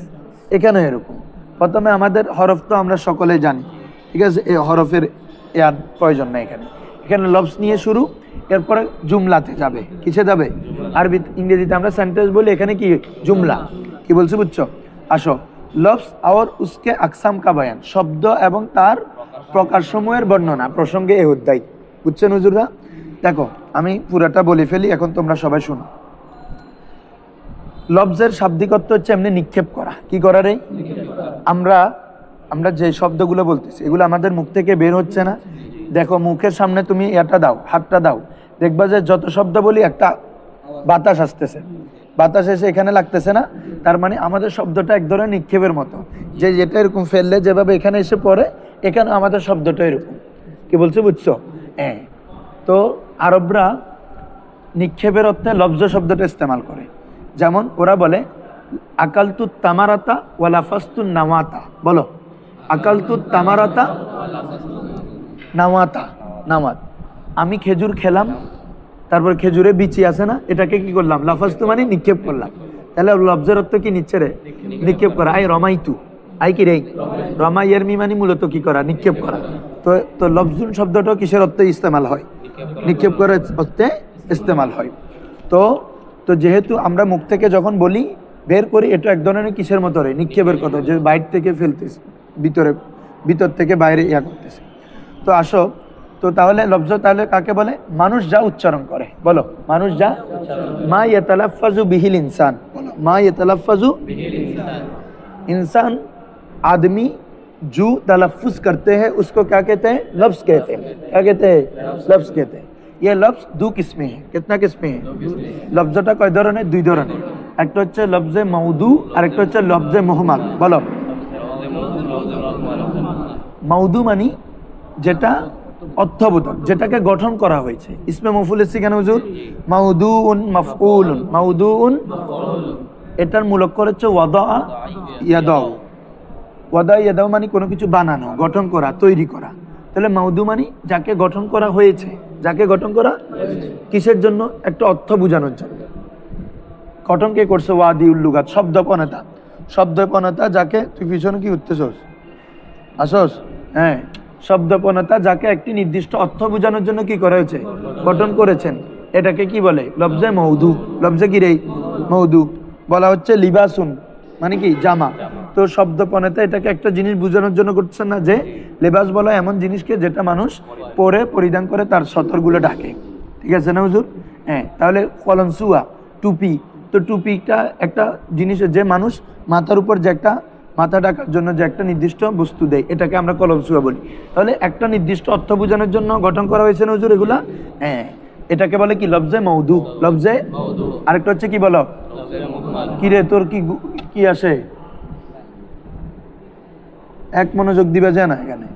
Speaker 1: এখানে এরকম প্রথমে আমাদের হরফ তো আমরা সকলেই জানি, ঠিক আছে, এই হরফের আর প্রয়োজন নেই এখানে। এখানে লফজ নিয়ে শুরু, এরপরে জুমলাতে যাবে, কিসে যাবে, আরবি ইংরেজিতে আমরা সেন্টেন্স বলি, এখানে কি জুমলা। কি বলছি বুঝছো? আসো, লফজ আর উসকে আকসাম কা বয়ান, শব্দ এবং তার প্রকারসমূহের বর্ণনা প্রসঙ্গে এই অধ্যায়। বুঝছেন হুজুররা? দেখো আমি পুরাটা বলে ফেলি, এখন তোমরা সবাই শুনো। লফজের শাব্দিক অর্থ হচ্ছে এমনি নিক্ষেপ করা। কি করা রে? আমরা যে শব্দগুলো বলতেছি এগুলো আমাদের মুখ থেকে বের হচ্ছে না। দেখো মুখের সামনে তুমি এটা দাও, হাতটা দাও, দেখবা যে যত শব্দ বলি একটা বাতাস আসতেছে, বাতাস এসে এখানে লাগতেছে না, তার মানে আমাদের শব্দটা এক ধরনের নিক্ষেপের মতো, যে যেটা এরকম ফেললে যেভাবে এখানে এসে পড়ে, এখানে আমাদের শব্দটা এরকম। কি বলছে বুঝছো? হ্যাঁ। তো আরবরা নিক্ষেপের অর্থে লফজ শব্দটা ইস্তেমাল করে। যেমন ওরা বলে আকালতু তামারাতা ওয়ালাফাস্তু নাওয়াতা। বলো, আকালতু তামারাতা নাওয়াতা, নাওয়াত, আমি খেজুর খেলাম, তারপর খেজুরে বিচি আছে না, এটাকে কি করলাম, লাফাস্তু মানে নিক্ষেপ করলাম। তাহলে লফজের অর্থ কি নিচ্ছে রে? নিক্ষেপ করা। আই রমাইতু, আই কি রে? রমা ইয়ারমি মানে মূলত কি করা? নিক্ষেপ করা। তো তো লফজুন শব্দটা কিসের অর্থে ইস্তেমাল হয়? নিক্ষেপ করার অর্থে ইস্তেমাল হয়। তো তো যেহেতু আমরা মুখ থেকে যখন বলি বের করি, এটা এক ধরনের কিসের মতো রে? নিক্ষেপের কথা, যে বাইরে থেকে ফেলতেছে ভিতর থেকে বাইরে ইয়া করতেছে। তো আসো, তো তাহলে লফজ তাহলে কাকে বলে? মানুষ যা উচ্চারণ করে। বলো, মানুষ যা। মা ইয়াতালাফাজু বিহিল ইনসান। বলো, মা ইয়াতালাফাজু इंसान आदमी जो तलफ्फुज करते हैं उसको क्या कहते हैं? लफ्ज कहते हैं। क्या कहते हैं? लफ्ज कहते हैं। ये लफ्ज दो किस्में हैं। कितना किस्में हैं? लफ्जटा कई धरনের? দুই ধরনের। একটা হচ্ছে লফজে মাউদু আর একটা হচ্ছে লফজে মুহমাল। বলো, মাউদু মানে যেটা অর্থবোধক, যেটাকে গঠন করা হয়েছে। ইসমে মফউল এসে কেন হুজুর? মাউদুউন মাফউলুন। মাউদুউন এটার মূল অক্ষর হচ্ছে ওয়াদা ইয়াদাউ। ওয়াদা ইয়াদাউ মানে কোনো কিছু বানানো, গঠন করা, তৈরি করা। তাহলে মাউদু মানে যাকে গঠন করা হয়েছে। যাকে গঠন করা কিসের জন্য? একটা অর্থ বোঝানোর জন্য। গঠন কে করছে? ওয়াদিউল লুগাত, শব্দপনতা। শব্দপনতা যাকে, তুই পিছনে কি উঠতেছস? আসস? হ্যাঁ, শব্দপনতা যাকে একটি নির্দিষ্ট অর্থ বোঝানোর জন্য কি করা হয়েছে? গঠন করেছেন। এটাকে কি বলে? লফজে মৌদু। লফজে কি রে? মৌদু। বলা হচ্ছে লিবাসুন মানে কি? জামা। তো শব্দপনেতে এটাকে একটা জিনিস বোঝানোর জন্য করছেন না, যে লেবাস বলা এমন জিনিসকে যেটা মানুষ পরে পরিধান করে তার সতরগুলো ঢাকে। ঠিক আছে না হুজুর? হ্যাঁ, তাহলে কলনসুয়া টুপি। তো টুপিটা একটা জিনিস, যে মানুষ মাথার উপর যে একটা মাথা ঢাকার জন্য যে একটা নির্দিষ্ট বস্তু দেয়, এটাকে আমরা কলনসুয়া বলি। তাহলে একটা নির্দিষ্ট অর্থ বোঝানোর জন্য গঠন করা হয়েছে না হুজুর এগুলা? হ্যাঁ, এটাকে বলে কি? লফজে মৌদু। লফজে। আরেকটা হচ্ছে কি? বলো, কি রে তোর কি কি আসে? এক মনোযোগ দিবে যায় না এখানে।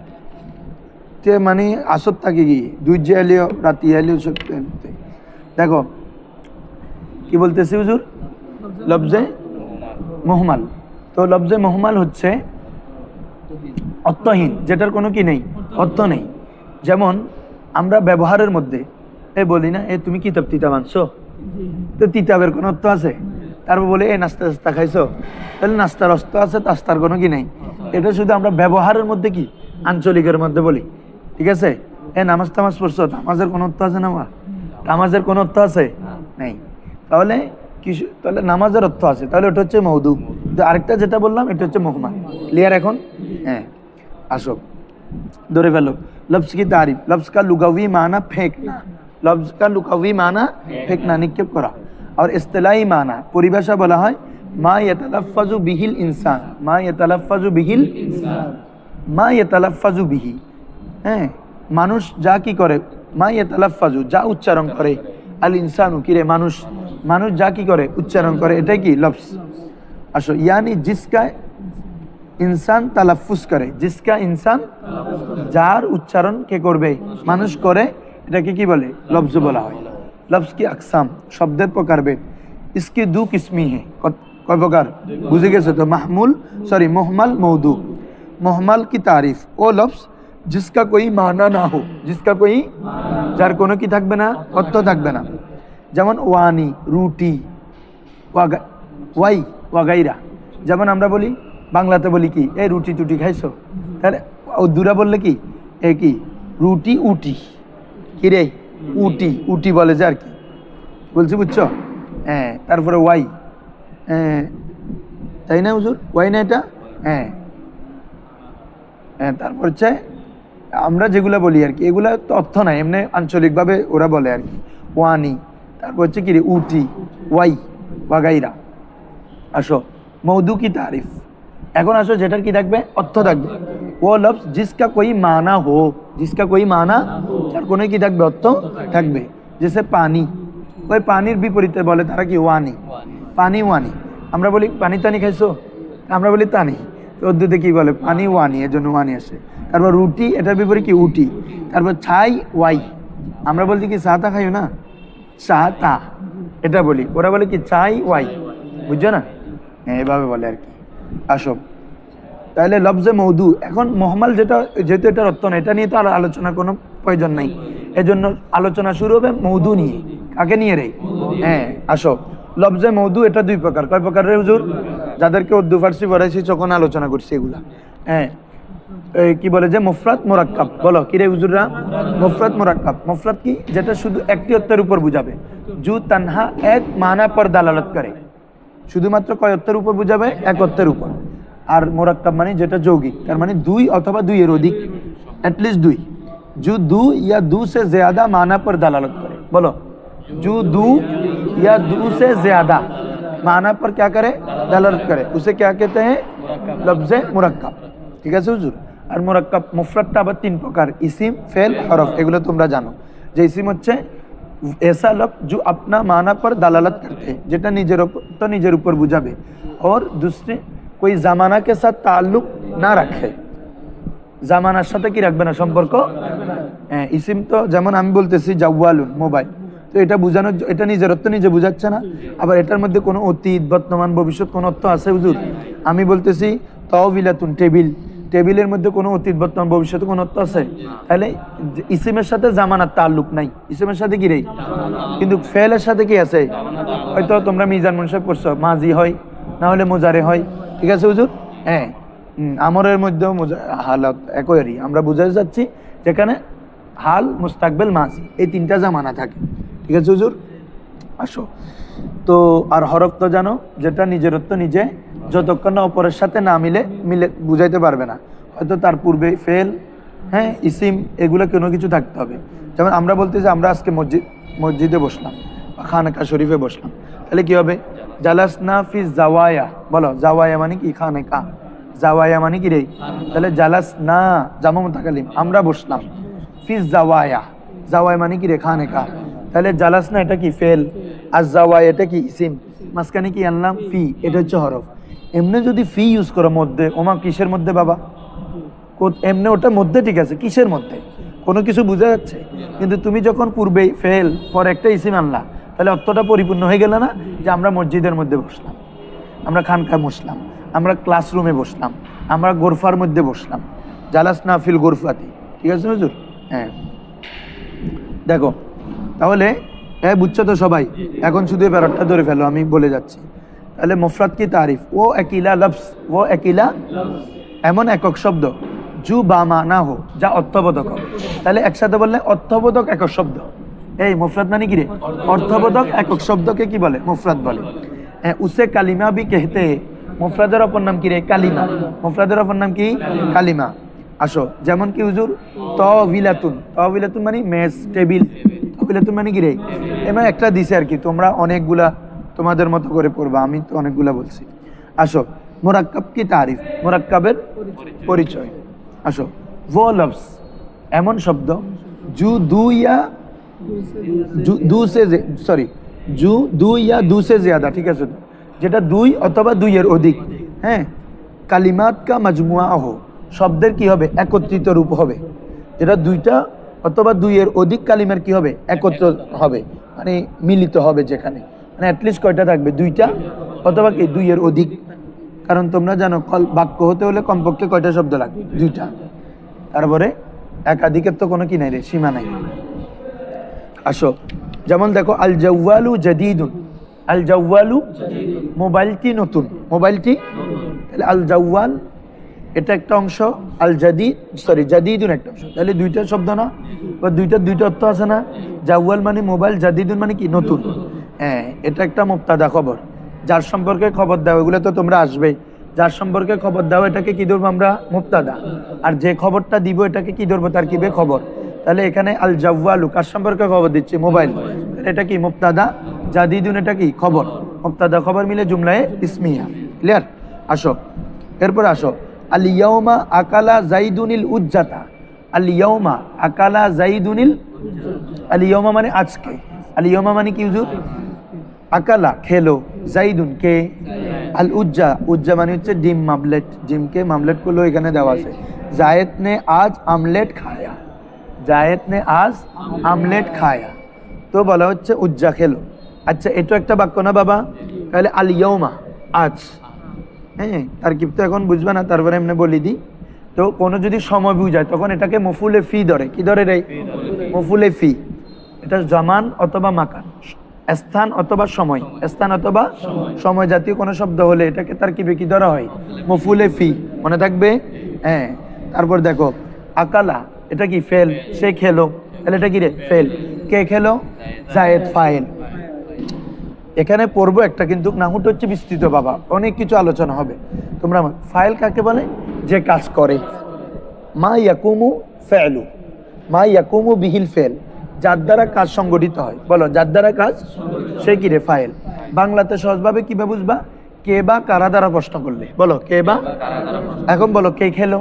Speaker 1: তে মানে আসর থাকে কি? দুই যে এলিও রাতি এলিও। দেখো কি বলতেছি হুজুর? লফজে মুহমাল। তো লফজে মুহমাল হচ্ছে অর্থহীন, যেটার কোনো কি নেই? অর্থ নেই। যেমন আমরা ব্যবহারের মধ্যে বলি না, তুমি কিতাব তিতাব আনছো, তো তিতাবের কোনো অর্থ আছে? তারপর বলে নাস্তা টাস্তা খাইছো, তাহলে নাস্তার অর্থ আছে, তাস্তার কোনো কি নেই। এটা শুধু আমরা ব্যবহারের মধ্যে কি আঞ্চলিকের মধ্যে বলি। ঠিক আছে? নামাজ তামাজ পড়ছো, নামাজের কোনো অর্থ আছে না? নামাজের কোনো অর্থ আছে? নেই। তাহলে কিছু, তাহলে নামাজের অর্থ আছে, তাহলে ওটা হচ্ছে মৌদু। আরেকটা যেটা বললাম এটা হচ্ছে মুহমাল। ক্লিয়ার এখন? হ্যাঁ, আসো ধরে ফেলো। লফজ কি তারিফ। লফজ का लुगावी माना फेंकना। लफ्ज का लुगावी माना फेंकना, निक्षेप करा। और इस्तिलाही माना परिभाषा বলা হয় মা ইয়াতালাফাজু বিহিল ইনসান। মা ইয়াতালাফাজু বিহিল ইনসান, মা ইয়াতালাফাজু বিহি। হ্যাঁ, মানুষ যা কি করে? মা ইয়াতালাফাজু যা উচ্চারণ করে। আল ইনসানু কি রে? মানুষ। মানুষ যা কি করে? উচ্চারণ করে। এটাই কি? লফজ। আসো, यानी जिसका इंसान तलफ्फुज करे। जिसका इंसान যার উচ্চারণ কে করবে? মানুষ করে। এটাকে কি বলে? লফজ বলা হয়। লফজ কি আকসাম, শব্দের প্রকারভেদ। इसकी दो किस्में हैं। কয় প্রকার? বুঝে গেছো তো? মাহমুল সরি মুহমাল মৌদু। মুহমাল की तारीफ ও লফজ जिसका कोई माना ना हो। जिसका कोई, যার কোনো কি থাকবে না? অর্থ থাকবে না। যেমন ওয়ানি রুটি, ওয়াই ওয়াগাইরা। যেমন আমরা বলি বাংলাতে বলি কি? এই রুটি টুটি খাইছো। তাহলে উর্দুরা বললে কি? এ কি? রুটি উটি। কি রে? উটি। উটি বলে যে আর কি বলছি, বুঝছো? হ্যাঁ, তারপরে ওয়াই। হ্যাঁ, তাই না হুজুর? ওয়াই না এটা? হ্যাঁ হ্যাঁ, তারপর হচ্ছে আমরা যেগুলো বলি আর কি, এগুলো তো অর্থ নাই, এমনি আঞ্চলিকভাবে ওরা বলে আর কি। ওয়ানি, তারপর হচ্ছে কি রে? উটি, ওয়াই ওয়াগাইরা। আসো, মৌদু কি তারিফ। এখন আসো যেটার কি থাকবে? অর্থ থাকবে। ও লফজ জিসকা কোই মানা হো। জিসকা কোই মানা, যার কোনো কি থাকবে? অর্থ থাকবে। জেসে পানি, ওই পানির বিপরীতে বলে তারা কি? ওয়ানি। পানি ওয়ানি। আমরা বলি পানি টানি খাইছো, আমরা বলি তানি। তো উর্দুতে কি বলে? পানি ওয়ানি, এর জন্য ওয়ানি আসে। তারপর রুটি, এটার বিপরীত কি? উটি। তারপর ছাই ওয়াই। আমরা বলছি কি চাহতা খাইও না, চাহতা এটা বলি। ওরা বলে কি? চাই ওয়াই। বুঝছো না? হ্যাঁ, এভাবে বলে আর কি। আসো, তাহলে লফজে মৌদু। এখন মুহমাল যেটা, যেহেতু এটার অর্থ না, এটা নিয়ে তো আর আলোচনার কোনো প্রয়োজন নাই। এজন্য আলোচনা শুরু হবে মৌদু নিয়ে। কাকে নিয়ে রে? হ্যাঁ, আসো। লফজে মৌদু এটা দুই প্রকার। কয় প্রকার রে হুজুর? যাদেরকে উর্দু ফার্সি পড়াইছি তখন আলোচনা করছি এগুলা। হ্যাঁ, কি বলে যে মুফরাদ মুরাক্কাব। বলো কি রে হুজুররা? মুফরাদ মুরাক্কাব। মুফরাদ কি? যেটা শুধু একটি অর্থের উপর বুঝাবে। জু তানহা এক মানা পর দালালত করে, শুধুমাত্র কয় অর্থের উপর বুঝাবে? এক অর্থের উপর। আর মুরাক্কাব মানে যেটা যৌগিক, তার মানে দুই অথবা দুইয়ের অধিক, এটলিস্ট দুই। জু দু ইয়া দু সে জ্যাদা মানা পর দালালত করে। বলো, জু দু या दू से ज्यादा माना पर क्या करे? दलालत करे। उसे क्या कहते हैं? लफ्ज़े मुरक्कब। ठीक है हुजूर। আর মুরাক্কাব মুফরাদটা আবার তিন প্রকার, ইসিম, ফেল, হরফ। এগুলো তোমরা জানো যে ইসিম হচ্ছে ऐसा लफ्ज़ जो अपना माना पर दलालत करते हैं, যেটা নিজের উপর বুঝাবে, और दूसरे कोई জামানা के साथ ताल्लुक না রাখে। জামানার সাথে কি রাখবে না? সম্পর্ক। হ্যাঁ, ইসিম তো যেমন আমি বলতেছি জাওয়ালুন, মোবাইল, তো এটা বোঝানোর, এটা নিজের অর্থ নিজে বোঝাচ্ছে না। আবার এটার মধ্যে কোনো অতীত, বর্তমান, ভবিষ্যৎ কোনো অর্থ আছে হুজুর? আমি বলতেছি তাওবিলাতুন, টেবিল, টেবিলের মধ্যে কোনো অতীত, বর্তমান, ভবিষ্যৎ কোনো অর্থ আছে? তাহলে ইসিমের সাথে জামানার তাল্লুক নাই, ইসিমের সাথে কি রে? কিন্তু ফেলের সাথে কি আছে? হয়তো তোমরা মিজান মুনসাব পড়ছো, মাজি হয়, না হলে মোজারে হয়। ঠিক আছে হুজুর। হ্যাঁ, আমরের মধ্যেও হালত একই, আমরা বুঝাতে যাচ্ছি যেখানে হাল, মুস্তাকবেল, মাজি, এই তিনটা জামানা থাকে। ঠিক আছে হুজুর। আসো তো, আর হরফ তো জানো, যেটা নিজের অর্থ নিজে যতক্ষণ না অপরের সাথে না মিলে বুঝাইতে পারবে না। হয়তো তার পূর্বে ফেল, হ্যাঁ, ইসিম, এগুলো কোনো কিছু থাকতে হবে। যেমন আমরা বলতেছি আমরা আজকে মসজিদে বসলাম বা খানকা শরীফে বসলাম, তাহলে কি হবে? জালাসনা ফি জাওয়ায়া। বলো, জাওয়ায়া মানে কি? খানকা। জাওয়ায়া মানে কি রে? তাহলে জালাসনা জামা মুতাকাল্লিম, আমরা বসলাম। ফি জাওয়ায়া, জাওয়ায়া মানে কি রে? খানকা। তাহলে জালাসনা এটা কি? ফেল। আর জাওয়ায়া এটা কি? ইসিম। মাঝখানে কি আনলাম? ফি, এটা হচ্ছে হরফ। এমনি যদি ফি ইউজ করো মধ্যে, ওমা কিসের মধ্যে বাবা? এমনি ওটা মধ্যে, ঠিক আছে, কিসের মধ্যে? কোনো কিছু বোঝা যাচ্ছে। কিন্তু তুমি যখন পূর্বেই ফেল পর একটা ইসিম আনলা, তাহলে অর্থটা পরিপূর্ণ হয়ে গেল না? যে আমরা মসজিদের মধ্যে বসলাম, আমরা খানকা বসলাম, আমরা ক্লাসরুমে বসলাম, আমরা গোরফার মধ্যে বসলাম। জালাসনা ফিল গোরফাতি। ঠিক আছে হুজুর। হ্যাঁ, দেখো তাহলে, হ্যাঁ বুঝছো তো সবাই? এখন শুধু এই ব্যাপারটা ধরে ফেলো, আমি বলে যাচ্ছি। তাহলে মুফরাদ কি তারিফ? ও একিলা লফজ, ও একিলা এমন একক শব্দ, জু বা মানা হো, যা অর্থবোধক হবে। তাহলে একসাথে বললে অর্থবোধক একক শব্দ। এই মুফরাদ মানে কি রে? অর্থবোধক একক শব্দকে কি বলে? মুফরাদ বলে। উসে কালিমা বি কেহতে, মুফরাদের অপর নাম কি রে? কালিমা। মুফরাদের অপর নাম কি? কালিমা। আসো, যেমন কি হুজুর, তাওবিলাতুন, তাওবিলাতুন মানে মেজ, টেবিল। তাওবিলাতুন মানে কি রে? এমন একটা দিছে আর কি, তোমরা অনেকগুলা তোমাদের মতো করে পড়বা, আমি তো অনেকগুলা বলছি। আসো, মুরাক্কাব কি তারিফ? মুরাক্কাবের পরিচয়। আসো, वो लफ्ज এমন শব্দ, জু দু ইয়া দু সে, সরি, জু দু ইয়া দু সে জ্যাদা, ঠিক আছে, যেটা দুই অথবা দুইয়ের অধিক, হ্যাঁ, কালিমাত কা মাজমুয়া হো, শব্দের কি হবে? একত্রিত রূপ হবে। যেটা দুইটা অথবা দুইয়ের অধিক কালিমার কি হবে? একত্র হবে, মানে মিলিত হবে। যেখানে মানে অ্যাটলিস্ট কয়টা থাকবে? দুইটা অথবা কি দুইয়ের অধিক। কারণ তোমরা জানো বাক্য হতে হলে কমপক্ষে কয়টা শব্দ লাগবে? দুইটা। তারপরে একাধিকের তো কোনো কি নাই রে, সীমা নাই। আসো, যেমন দেখো, আল জাওয়ালু জাদিদুন, আল জাওয়ালু মোবাইলটি নতুন, মোবাইলটি। তাহলে আল জাওয়াল এটা একটা অংশ, আল জাদিদ, সরি জাদিদুন একটা অংশ। তাহলে দুইটা শব্দ না? বা দুইটা অর্থ আছে না? জাওয়াল মানে মোবাইল, জাদিদুন মানে কি? নতুন। হ্যাঁ, এটা একটা মুবতাদা খবর, যার সম্পর্কে খবর দাও, এগুলো তো তোমরা আসবে। যার সম্পর্কে খবর দাও এটাকে কি ধরবো আমরা? মুবতাদা। আর যে খবরটা দিব এটাকে কি ধরবো? তার কি বে খবর। তাহলে এখানে আল জাওয়ালু কার সম্পর্কে খবর দিচ্ছে? মোবাইল। এটা কি? মুবতাদা। জাদিদুন এটা কি? খবর। মুবতাদা খবর মিলে জুমলায়ে ইসমিয়া। ক্লিয়ার? আসো, এরপর আসো, আল ইয়াউমা আকালা জাইদুনিল উজ্জাতা। আল ইয়াউমা আকালা জাইদুনিল, আল ইয়াউমা মানে আজকে, আল ইয়াউমা মানে কি হুজুর? আকালা খেলো, জাইদুন কে, আল উজ্জা, উজ্জা মানে হচ্ছে ডিম, মামলেট, ডিমকে মামলেট করলো, এখানে দেওয়া আছে। জায়েদ নে আজ আমলেট খায়া, জায়েদ নে আজ আমলেট খায়া, তো বলা হচ্ছে উজ্জা খেলো। আচ্ছা, এটা একটা বাক্য না বাবা? তাহলে আল ইয়াউমা আজ, হ্যাঁ, তারকিব তো এখন বুঝবে না, তারপরে এমনি বলি দিই। তো কোনো যদি সময় বুঝায় তখন এটাকে মফুলে ফি ধরে। কি ধরে রে? মফুলে ফি। এটা জামান অথবা মাকান, স্থান অথবা সময়, স্থান অথবা সময় জাতীয় কোনো শব্দ হলে এটাকে তারকিবে কি ধরা হয়? মফুলে ফি, মনে থাকবে। হ্যাঁ, তারপর দেখো আকালা, এটা কি? ফেল। সে খেলো, তাহলে এটা কি রে? ফেল। কে খেলো? জায়েদ, ফাইল। এখানে পড়বো একটা, কিন্তু নাহুটা হচ্ছে বিস্তৃত বাবা, অনেক কিছু আলোচনা হবে। তোমরা ফাইল কাকে বলে? যে কাজ করে। মা ইয়াকুমু ফেলু, মা ইয়াকুমু বিহিল ফেল, যার দ্বারা কাজ সংগঠিত হয়। বলো, যার দ্বারা কাজ, সে কি রে? ফাইল। বাংলাতে সহজভাবে কিভাবে বুঝবা? কে বা কারা দ্বারা প্রশ্ন করলে। বলো কে বা। এখন বলো কে খেলো?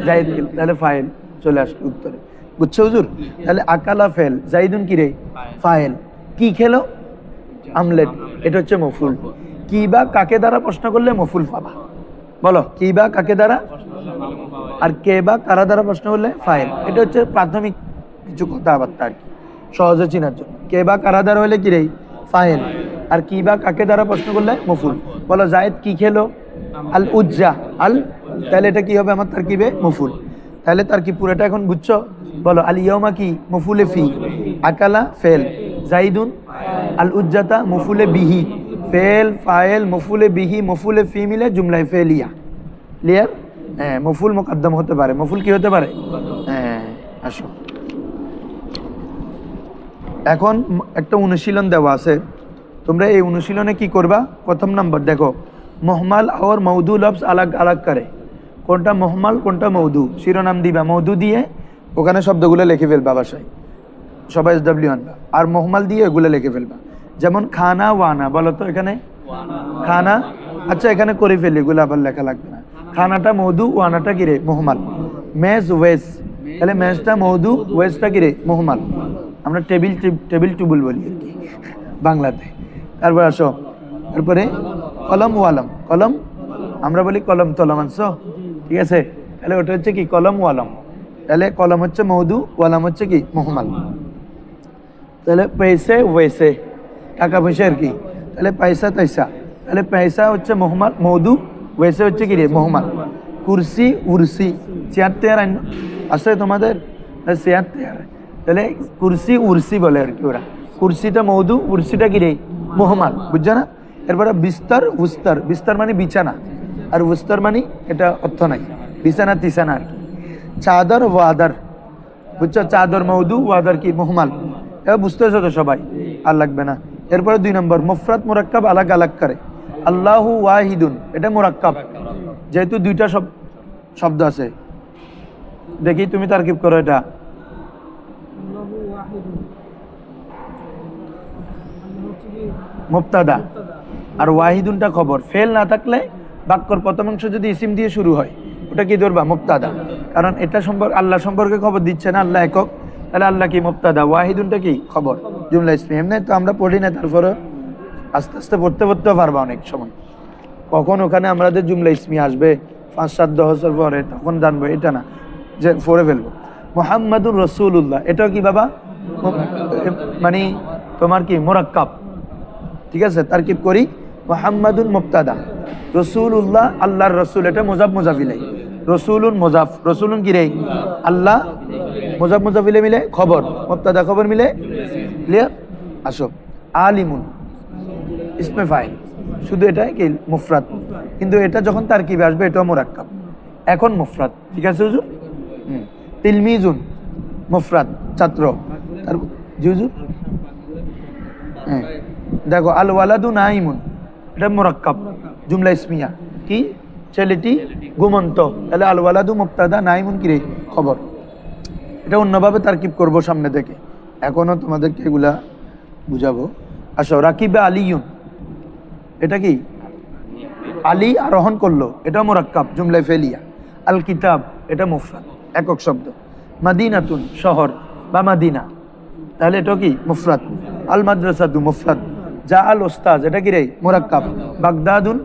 Speaker 1: জাহিদ খেলো, তাহলে ফাইল চলে আসলো উত্তরে। বুঝছো হুজুর? তাহলে আকালা ফেল, জাহিদুন কি রে? ফাইল। কি খেলো? আমলেট, এটা হচ্ছে মফুল। কি বা কাকে দ্বারা প্রশ্ন করলে মফুল পাবা? বলো কি বা কাকে দ্বারা, আর কে বা কারা দ্বারা প্রশ্ন করলে ফাইল। এটা হচ্ছে প্রাথমিক কিছু কথাবার্তা আর কি, সহজে চিনার জন্য। কে বা কারা দ্বারা হলে কি রে? ফাইল। আর কি বা কাকে দ্বারা প্রশ্ন করলে মফুল। বলো জায়েদ কি খেলো? আল উজ্জা, আল, তাহলে এটা কি হবে আমার তারকিবে? মফুল। তাহলে তার কি পুরোটা এখন বুঝছো? বলো আল ইয়াউমা কি? মফুলে ফি। আকালা ফেল, জাইদুন, আল উজ্জাতা মফুলে বিহি, ফেল ফাইল মফুলে বিহি মফুলে ফি মিলে জুমলায় ফেলিয়া। ক্লিয়ার? হ্যাঁ, মফুল মুকদ্দম হতে পারে, মফুল কি হতে পারে? হ্যাঁ, আসো। এখন একটা অনুশীলন দেওয়া আছে, তোমরা এই অনুশীলনে কি করবা? প্রথম নাম্বার দেখো, মোহমাল আর মৌদু লফজ আলাগ আলাগ করে। কোনটা মোহমাল কোনটা মৌদু, শিরোনাম দিবা, মৌদু দিয়ে ওখানে শব্দগুলো লিখে ফেলবা বাসায়, সবাই এসডব্লিউ আনবা। আর মোহমাল দিয়ে এগুলো লিখে ফেলবা। যেমন খানা ওয়ানা, বলো তো এখানে খানা। আচ্ছা, এখানে করে ফেলি, এগুলো আবার লেখা লাগবে না। খানাটা মৌদু, ওয়ানাটা কিরে? মোহমাল। মেজ ওয়েজ, তাহলে মেজটা মৌদু, ওয়েজটা কিরে? মোহমাল। আমরা টেবিল টুবুল বলি আর কি বাংলাতে। তারপর আসো, তারপরে কলম ওয়ালম, কলম আমরা বলি কলম তলম, আনছো? ঠিক আছে, তাহলে ওটা হচ্ছে কি? কলম ওয়ালম। তাহলে কলম হচ্ছে মৌদু, ওয়ালাম হচ্ছে কি? মোহমাল। তাহলে পয়সে ওয়েসে, টাকা পয়সা আর কি। তাহলে পয়সা তৈসা, তাহলে পয়সা হচ্ছে মোহমাল মৌদু, ওয়েসে হচ্ছে কি রে? মোহমাল। কুরসি উরসি, চেয়ার টেয়ার আছে তোমাদের? চেয়ার টেয়ার, তাহলে কুরসি উরসি বলে আর কি ওরা। কুরসিটা মৌদু, উরসিটা কি রে? মোহমাল। বুঝছো না? এরপরে বিস্তর উস্তর, বিস্তর মানে বিছানা, আর উস্তর মানে এটা অর্থ নাই, বিছানা তিছানা আর কি। চাদর ওয়াদার, বুঝছো? চাদর মৌদু, ওয়াদার কি? মোহমাল। এবার বুঝতেছো তো সবাই, আর লাগবে না। এরপরে 2 নম্বর, মুফরাদ মুরাক্কাব আলাগ আলাগ করে। আল্লাহু ওয়াহিদুন, এটা মুরাক্কাব, যেহেতু দুইটা শব্দ আছে। দেখি তুমি তারকিব করো এটা। মুবতাদা, আর ওয়াহিদুনটা খবর। ফেল না থাকলে বাক্যর প্রথম অংশ যদি ইসিম দিয়ে শুরু হয়, ওটা কি ধরবা? মুবতাদা। কারণ এটা সম্পর্কে, আল্লাহ সম্পর্কে খবর দিচ্ছে না, আল্লাহ একক, তাহলে আল্লাহ কি? মুবতাদা। ওয়াহিদুনটা কি? খবর, জুমলা ইসমি। এমনি তো আমরা পড়ি না, তারপরে আস্তে আস্তে পড়তেও পারবা অনেক সময়। কখন ওখানে আমাদের জুমলা ইসমি আসবে 5-7 বছর পরে, তখন জানবো, এটা না যে পড়ে ফেলবো। মুহাম্মাদুর রাসূলুল্লাহ, এটাও কি বাবা? মানে তোমার কি? মুরাক্কাব। ঠিক আছে, তারকিব করি। মুহাম্মাদুন মুবতাদা, রাসূলুল্লাহ আল্লাহর রাসূল, এটা মুজাফ মুজাফ ইলাইহি। রাসূলুন মুজাফ, রাসূলুন কি রে? আল্লাহ, মুজাফ মুজাফ ইলাইহি মিলে খবর, মুবতাদা খবর মিলে। ক্লিয়ার? আসো, আলিমুন ইসমে ফাইল, শুধু এটা কি? মুফরাদ। কিন্তু এটা যখন তারকিবে আসবে এটাও মুরাক্কাব। এখন মুফরাদ, ঠিক আছে হুজুর? তিলমিজুন মুফরাদ, ছাত্র। জি হুজুর? হ্যাঁ, দেখো আল ওয়ালাদু নাইমুন, এটা মুরাক্কাব, জুমলা ইসমিয়া। কি? ছেলেটি ঘুমন্ত, তাহলে আল ওয়ালাদু মুবতাদা, নাইমুন কি রে? খবর। এটা অন্যভাবে তারকিব করব সামনে থেকে, এখনো তোমাদেরকে এগুলা বুঝাবো। আসো, রাকিবে আলিয়ুন, এটা কি? আলী আরোহণ করলো, এটা মুরাক্কাব, জুমলায় ফেলিয়া। আল কিতাব, এটা মুফরাদ, একক শব্দ। মাদিনাতুন, শহর বা মাদিনা, তাহলে এটা কি? মুফরাদ। আল মাদ্রাসাতু মুফরাদ। যা আল ওস্তাজ, এটা কি রে? মুরাক্কাব। বাগদাদুন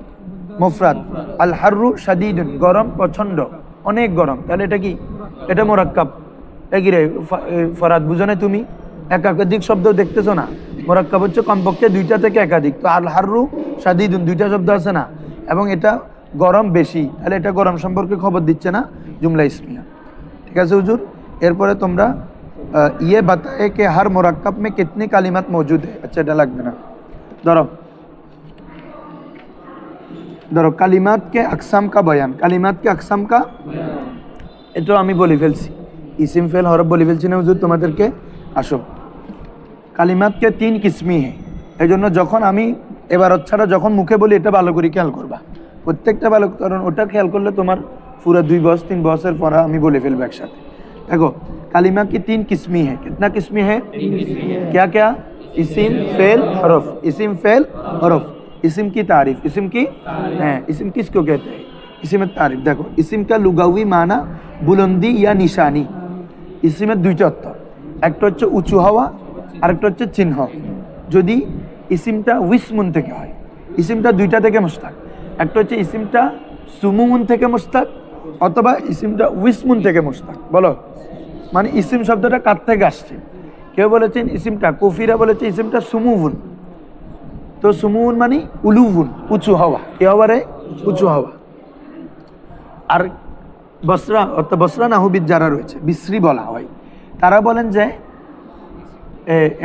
Speaker 1: মুফরাদ। আল হাররু শাদীদুন, গরম প্রচন্ড, অনেক গরম, তাহলে এটা কি? এটা মুরাক্কাব। কি রে ফরাদ, বুঝো না তুমি? একাধিক শব্দ দেখতেছো না? মুরাক্কাব হচ্ছে কমপক্ষে 2টা থেকে একাধিক। তো আল হাররু শাদীদুন 2টা শব্দ আছে না, এবং এটা গরম বেশি, তাহলে এটা গরম সম্পর্কে খবর দিচ্ছে না, জুমলা ইসমিয়া। ঠিক আছে হুজুর? এরপরে তোমরা ये बताए कि हर मुरक्कब में कितनी कालिमात मौजूद है। अच्छा এটা লাগবে না, ধরো ধরো কালিমাত কে আকসাম কা বয়ান, কালিমাত কে আকসাম কা এটা আমি বলে ফেলছি, ইসিম ফেল হরফ বলে ফেলছি না হুজুর তোমাদেরকে। আসো, কালিমাত কে 3 কিসমি है, এই জন্য যখন আমি এবার ছাড়া যখন মুখে বলি এটা ভালো করে খেয়াল করবা, প্রত্যেকটা ভালো, কারণ ওটা খেয়াল করলে তোমার पूरा 2 बस 3 बसের পড়া আমি বলে ফেলবো একসাথে। देखो कलिमा की 3 किस्में है। कितना किस्में है?
Speaker 2: 3 किस्में है।
Speaker 1: क्या क्या? इसिम फेल हरफ, इसिम फेल हरफ। इसिम की तारीफ, इसिम की है, इसिम किसको कहते हैं? इसिम तारीफ। देखो इसिम का लुगावी माना बुलंदी या निशानी। इसिमेর দুইটা অর্থ, একটা হচ্ছে উঁচু হওয়া আর একটা হচ্ছে চিহ্ন। যদি ইসিমটা উইসমুন থেকে হয়, ইসিমটা দুইটা থেকে মুস্তাক, একটা হচ্ছে ইসিমটা সুমুন থেকে মুস্তাক অথবা ইসিমটা উইসমুন থেকে মুস্তাক। বলো মানে ইসিম শব্দটা কার থেকে আসছে? কেউ বলেছেন ইসিমটা, কুফিরা বলেছে ইসিমটা সুমুন। তো সুমুন মানে উলুবুন, উঁচু হওয়া, কে হওয়া রে? উঁচু হওয়া। আর বসরা অর্থাৎ বসরা নাহুবিদ যারা রয়েছে বিশ্রী বলা হয়, তারা বলেন যে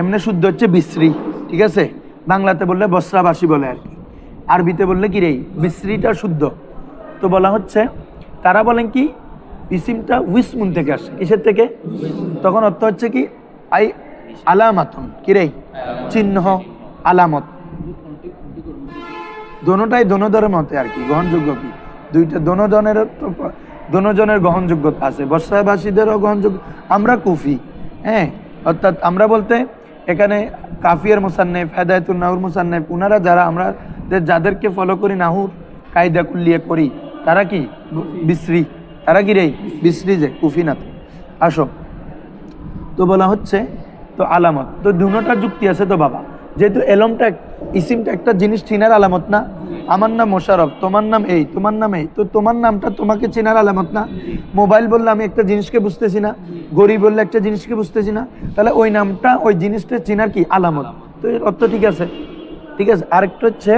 Speaker 1: এমনি শুদ্ধ হচ্ছে বিশ্রী, ঠিক আছে? বাংলাতে বললে বসরাবাসী বলে আর কি, আরবিতে বললে কি রে বিশ্রীটা শুদ্ধ। তো বলা হচ্ছে তারা বলেন কি ইসিমটা উইসমুন থেকে আসে। কিসের থেকে? তখন অর্থ হচ্ছে কি আই আলামাতুন, কি রে? চিহ্ন, আলামত। দোনোটাই দোনোজনের মতে আর কি গ্রহণযোগ্য, কি দুইটা দোনোজনের গ্রহণযোগ্যতা আছে, বসরাবাসীদেরও গ্রহণযোগ্য। আমরা কুফি, হ্যাঁ, অর্থাৎ আমরা বলতে এখানে কাফিয়ার মুসান্নেফ, হেদায়েতুন নাহুর মুসান্নেফ, ওনারা যারা আমরা যাদেরকে ফলো করি, নাহুর কায়দা কুল্লিয়া করি, তারা কি বিশ্রী, তারা কি রে বিশ্রী, যে কুফি না। আসো, তো বলা হচ্ছে তো আলামত, তো দুটোটার যুক্তি আছে তো বাবা। যেহেতু এলমটা ইসিমটা একটা জিনিস চিনার আলামত না, আমার নাম মোশারফ, তোমার নাম এই, তোমার নাম এই, তো তোমার নামটা তোমাকে চেনার আলামত না। মোবাইল বললে আমি একটা জিনিসকে বুঝতেছি না, গড়ি বললে একটা জিনিসকে বুঝতেছি না, তাহলে ওই নামটা ওই জিনিসটা চেনার কি আলামত। তো এর অর্থ ঠিক আছে, ঠিক আছে। আরেকটা হচ্ছে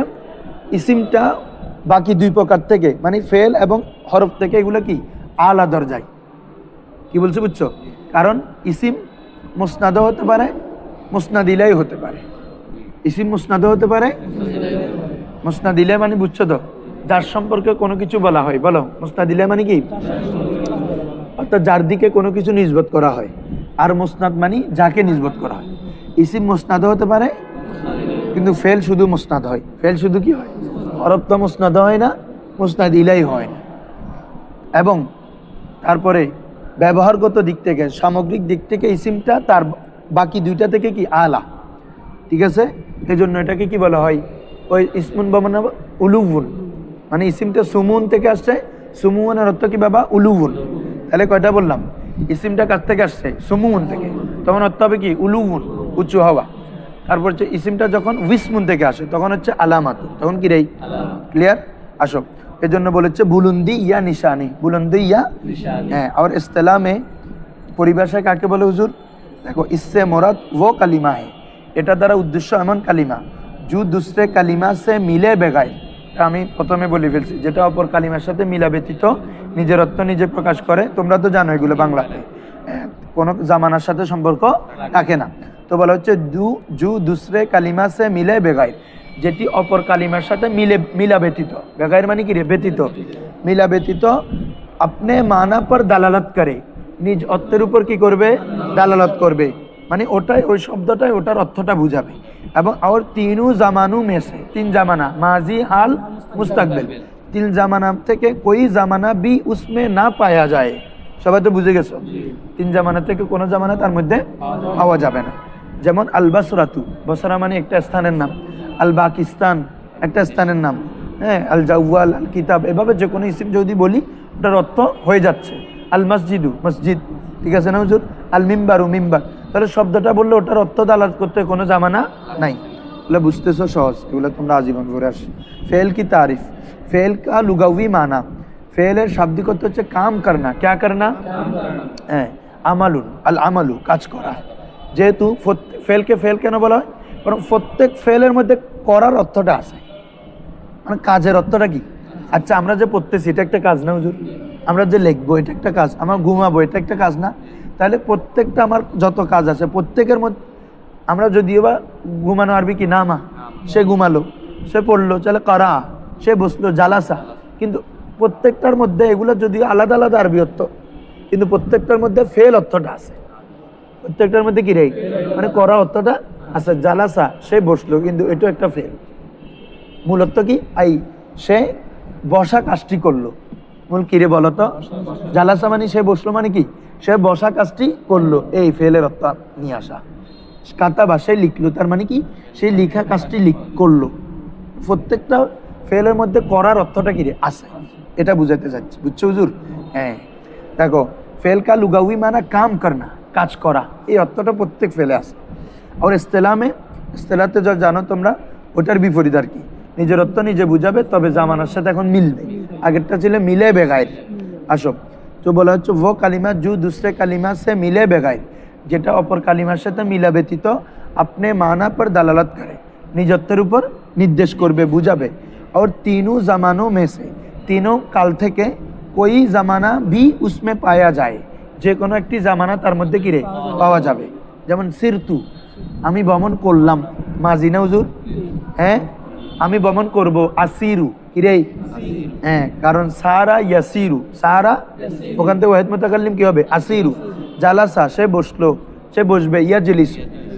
Speaker 1: ইসিমটা বাকি দুই প্রকার থেকে, মানে ফেল এবং হরফ থেকে, এগুলো কি আলা দরজায়। কি বলছো বুঝছো? কারণ ইসিম মুসনাদও হতে পারে, মুসনাদিলাই হতে পারে। ইসিম মুসনাদও হতে পারে, মুসনাদিলে মানে বুঝছো তো, যার সম্পর্কে কোনো কিছু বলা হয়। বলো মুসনাদিলে মানে কি? অর্থাৎ যার দিকে কোনো কিছু নিসবত করা হয়। আর মুসনাদ মানে যাকে নিসবত করা হয়। ইসিম মুসনাদও হতে পারে, কিন্তু ফেল শুধু মুসনাদ হয়। ফেল শুধু কি হয়? হরফ তো মুসনাদ হয় না, মুসনাদিলাই হয় না। এবং তারপরে ব্যবহারগত দিক থেকে, সামগ্রিক দিক থেকে ইসিমটা তার বাকি দুইটা থেকে কি আলা, ঠিক আছে? এই জন্য এটাকে কি বলা হয়? ওই ইসমুন বামানা উলুবুন, মানে ইসিমটা সুমুন থেকে আসছে, সুমুনের অর্থ কি বাবা? উলুবুন। তাহলে কয়টা বললাম? ইসিমটা কার থেকে আসছে? সুমুন থেকে, তখন অর্থ হবে কি উলুবুন, উঁচু হওয়া। তারপর হচ্ছে ইসিমটা যখন উইসমুন থেকে আসে তখন হচ্ছে আলামাত, তখন কি রে? ক্লিয়ার? আসো, এই জন্য বলেছে বুলন্দি ইয়া নিশানি, বুলন্দি ইয়া হ্যাঁ। আর ইস্তেলাহ মে পরিভাষায় কাকে বলে হুজুর? দেখো ইসসে মোরাদ वो কালিমা है, এটা দ্বারা উদ্দেশ্য এমন কালিমা जो दूसरे কালিমা সে মিলে বেগায়। আমি প্রথমে বলে ফেলছি, যেটা অপর কালিমার সাথে মিলা ব্যতীত নিজের অর্থ নিজে প্রকাশ করে। তোমরা তো জানো এগুলো বাংলাতে কোনো জামানার সাথে সম্পর্ক রাখে না। তো বলা হচ্ছে জু দুসরে কালিমা সে মিলে বেগায়, যেটি অপর কালিমার সাথে মিলা ব্যতীত। বেগায়ের মানে কি রে? ব্যতীত, মিলা ব্যতীত। আপনি মানা পর দালালত করে, নিজ অর্থের উপর কি করবে? দালালত করবে, মানে ওটাই, ওই শব্দটাই ওটার অর্থটা বুঝাবে। এবং আর তিনু জামানু মেসে, 3 জামানা, মাজি, হাল, মুস্তাকবিল, 3 জামানা থেকে কোই জামানা বি উসমে না পাওয়া যায়। সবাই তো বুঝে গেছো? 3 জামানা থেকে কোনো জামানা তার মধ্যে পাওয়া যাবে না। যেমন আল বাসরাতু, বসরা মানে একটা স্থানের নাম, আল পাকিস্তান একটা স্থানের নাম, হ্যাঁ, আল জাওয়াল, আল কিতাব, এভাবে যে কোনো ইসিম যদি বলি ওটার অর্থ হয়ে যাচ্ছে। আল মসজিদু, মসজিদ, ঠিক আছে না হুজুর? আল মিম্বারু, মিম্বার। তাহলে শব্দটা বললে ওটার অর্থ দালাত করতে কোনো জামানা নাই। এগুলো বুঝতেছো সহজ, এগুলো তোমরা আজীবন করে আসো। ফেল কি তারিফ, ফেল কা লুগাवी মানা, ফেলের শাব্দিক অর্থ হচ্ছে কাম করনা। ক্যা করনা? হ্যাঁ, আমালুন, আল আমালু, কাজ করা। যেহেতু ফেলকে ফেল কেন বলা হয়? কারণ প্রত্যেক ফেলের মধ্যে করার অর্থটা আছে, মানে কাজের অর্থটা কি? আচ্ছা, আমরা যে পড়তেছি এটা একটা কাজ না হুজুর? আমরা যে লিখবো এটা একটা কাজ, আমরা ঘুমাবো এটা একটা কাজ না? তাহলে প্রত্যেকটা আমার যত কাজ আছে প্রত্যেকের মধ্যে, আমরা যদিও বা ঘুমানো আরবি কি নামা, সে ঘুমালো, সে পড়লো, চলে করা, সে বসলো, জালাসা, কিন্তু প্রত্যেকটার মধ্যে এগুলো যদিও আলাদা আলাদা আরবি অর্থ, কিন্তু প্রত্যেকটার মধ্যে ফেল অর্থটা আছে। প্রত্যেকটার মধ্যে কি রে, মানে করা অর্থটা আছে। জালাসা, সে বসলো, কিন্তু এটা একটা ফেল। মূল অর্থ কি, আই সে বসা কাজটি করলো। মূল কিরে বলতো, জালাসা মানে সে বসলো, মানে কি সে বসা কাজটি করলো, এই ফেলের অর্থ নিয়ে আসা। কাতাবা, সে লিখলো, তার মানে কি সেই লিখা কাজটি করলো। প্রত্যেকটা ফেলের মধ্যে করার অর্থটা কি রে আছে, এটা বুঝাতে চাচ্ছি, বুঝছো হুজুর? হ্যাঁ, দেখো ফেল কা লুগাউই মানা কাম করনা, কাজ করা, এই অর্থটা প্রত্যেক ফেলে আছে। আর ইস্তেলাতে যা জানো তোমরা, ওটার বিপরীত আর কি, নিজের অর্থ নিজে বুঝাবে, তবে জামানার সাথে এখন মিলবে। আগেরটা ছিল মিলে বেগায়ের। আসো, তো বলা হচ্ছে ও কালিমা জু দুসরে কালিমা সে মিলে বেগায়ের, যেটা অপর কালিমার সাথে মিলা ব্যতীত আপনি মানা পর দালালত করে, নিজত্বের উপর নির্দেশ করবে, বুঝাবে। আর তিনों জামানো में से, তিনों কাল থেকে कोई জামানা भी उसमें পাওয়া যায়, যে কোনো একটি জামানা তার মধ্যে কিরে পাওয়া যাবে। যেমন সিরতু, আমি ভ্রমণ করলাম, মাজি না হুজুর? হ্যাঁ, আমি ভ্রমণ করব, আসিরু কিরে, হ্যাঁ, কারণ সারা ইয়াসিরু, সারা ওখান থেকে ওয়াহিদ মুতাকাল্লিম কি হবে, আসিরু। জালাসা, সে বসলো, সে বসবে, ইয়াজলিস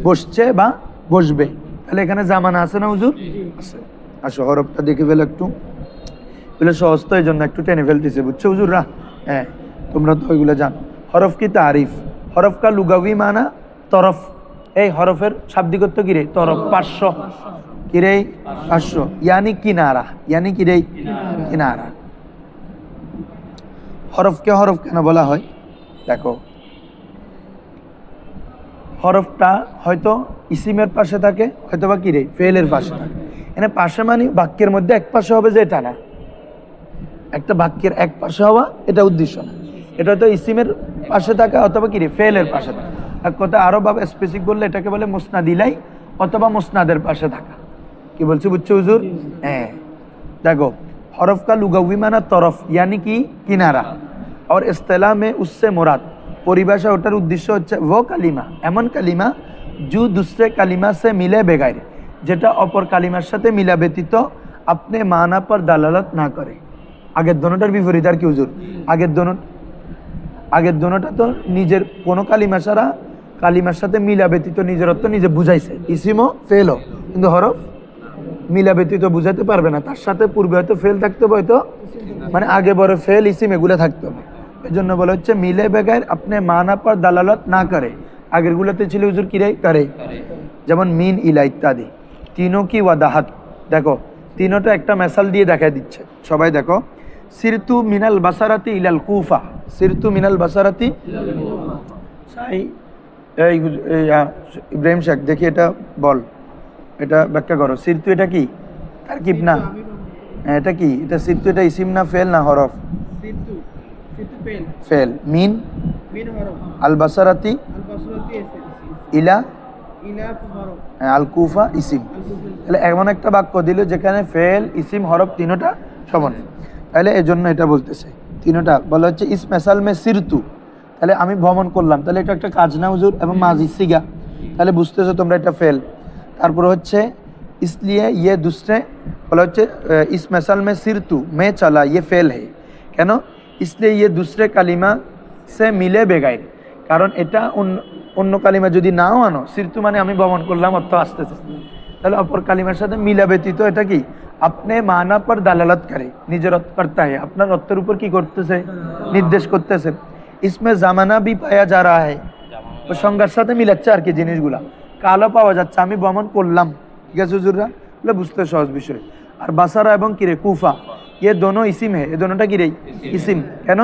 Speaker 1: বসছে বা বসবে, তাহলে এখানে জামানা আছে না হুজুর? আছে। আসো হরফটা দেখে ফেলো একটু, বলে সহজ তো, এই জন্য একটু টেনে ফেলতেছে, বুঝছো হুজুররা? হ্যাঁ, তোমরা তো ওইগুলো জানো। হরফ কি তারিফ, হরফ কা লুগাবি মানা তরফ, এই হরফের শাব্দিক অর্থ কিরে তরফ, পার্শ্ব, কিরে পার্শ্ব, ইয়ানি কিনারা, ইয়ানি কিরে কিনারা। হরফকে হরফ কেন বলা হয়, দেখো হরফটা হয়তো ইসিমের পাশে থাকে, হয়তো বা কিরে ফেলের পাশে থাকে। এনে পাশে মানে বাক্যের মধ্যে এক পাশে হবে, যে এটা না, একটা বাক্যের এক পাশে হওয়া এটা উদ্দেশ্য না, এটা হয়তো ইসিমের পাশে থাকা অথবা কিরে ফেলের পাশে থাকা। এক কথা আরো ভাবে স্পেসিফিক বললে এটাকে বলে মুসনাদ ইলাই অথবা মুসনাদের পাশে থাকা। কি বলছি বুঝছো হুজুর? হ্যাঁ, দেখো হরফ কা লুগাवी মানা তরফ यानी कि কিনারা, और इस्तिलाह में उससे मुराद, পরিভাষা ওটার উদ্দেশ্য হচ্ছে वो কালিমা, এমন কালিমা जो दूसरे কালিমা से मिले बगैर, যেটা অপর কালিমার সাথে মিলা ব্যতীত আপনি মানা পর দালালত না করে। আগের দোনোটার বিপরীত আর কি হুজুর? আগের দোনোটা তো নিজের কোনো কালিমা ছাড়া কালিমার সাথে মিলা ব্যতীত নিজের অর্থ নিজে বুঝাইছে, ইসিমও ফেলও, কিন্তু হরফ মিলা ব্যতীত বুঝাতে পারবে না, তার সাথে পূর্বে হয়তো ফেল থাকতে হবে, হয়তো মানে আগে বড় ফেল ইসিম এগুলো থাকতে হবে। এই জন্য বলা হচ্ছে মিলে বেগার আপনি মানা পর দালালত না করে। আগের গুলোতে ছিল হুজুর কিরে করে, যেমন মিন ইলা ইত্যাদি। তিনও কি ওয়াদাহাত, দেখো তিনোটা একটা মেসাল দিয়ে দেখা দিচ্ছে, সবাই দেখো। সিরতু মিনাল বাসারাতি ইলাল কুফা, সিরতু মিনাল বাসারাতি, সাই এই ইব্রাহিম শেখ দেখি এটা বল, এটা ব্যাখ্যা করো। সিরতু এটা কি তারকিব না? এটা কি, এটা সিরতু এটা ইসিম না ফেল না হরফ?
Speaker 2: সিরতু ফেল,
Speaker 1: ফেল। মিন
Speaker 2: হরফ,
Speaker 1: আল বাসারাতি ইলা
Speaker 2: হরফ,
Speaker 1: আল কুফা ইসিম। তাহলে এমন একটা বাক্য দিল যেখানে ফেল ইসিম হরফ তিনোটা সমান, তাহলে এই জন্য এটা বলতেছে তিনোটা বলা হচ্ছে ইস মেসাল মে সিরতু, তাহলে আমি ভ্রমণ করলাম, তাহলে এটা একটা কাজ না হুজুর, এবং মাজি সিগা, তাহলে বুঝতেছো তোমরা এটা ফেল। তারপর হচ্ছে इसलिए ये दूसरे বলা হচ্ছে इस मिसाल में सिरतु मैं चला ये फेल है, কেন? इसलिए ये दूसरे কালিমা से मिले बेगाइर, কারণ এটা অন্য কালিমা যদি নাও আনো, সিরতু মানে আমি ভ্রমণ করলাম অর্থ আসতেছে, তাহলে অপর কালিমার সাথে মিলা ব্যতীত এটা কি আপনি মানা পর দালালত করে, নিজের অর্থ করতে হয়, আপনার অর্থের উপর কি করতেছে নির্দেশ করতেছে। इसमें জামানা भी পাওয়া যা रहा है, ও সংজ্ঞার সাথে মিলাচ্ছে আর কি জিনিসগুলা, কালো পাওয়া যাচ্ছে, আমি ভ্রমণ করলাম, ঠিক আছে হুজুররা? বলে বুঝতে সহজ বিষয়। আর বাসারা এবং কিরে কুফা, ये दोनों इसिम है, ये दोनोंটা কিরে ইসিম, কেন?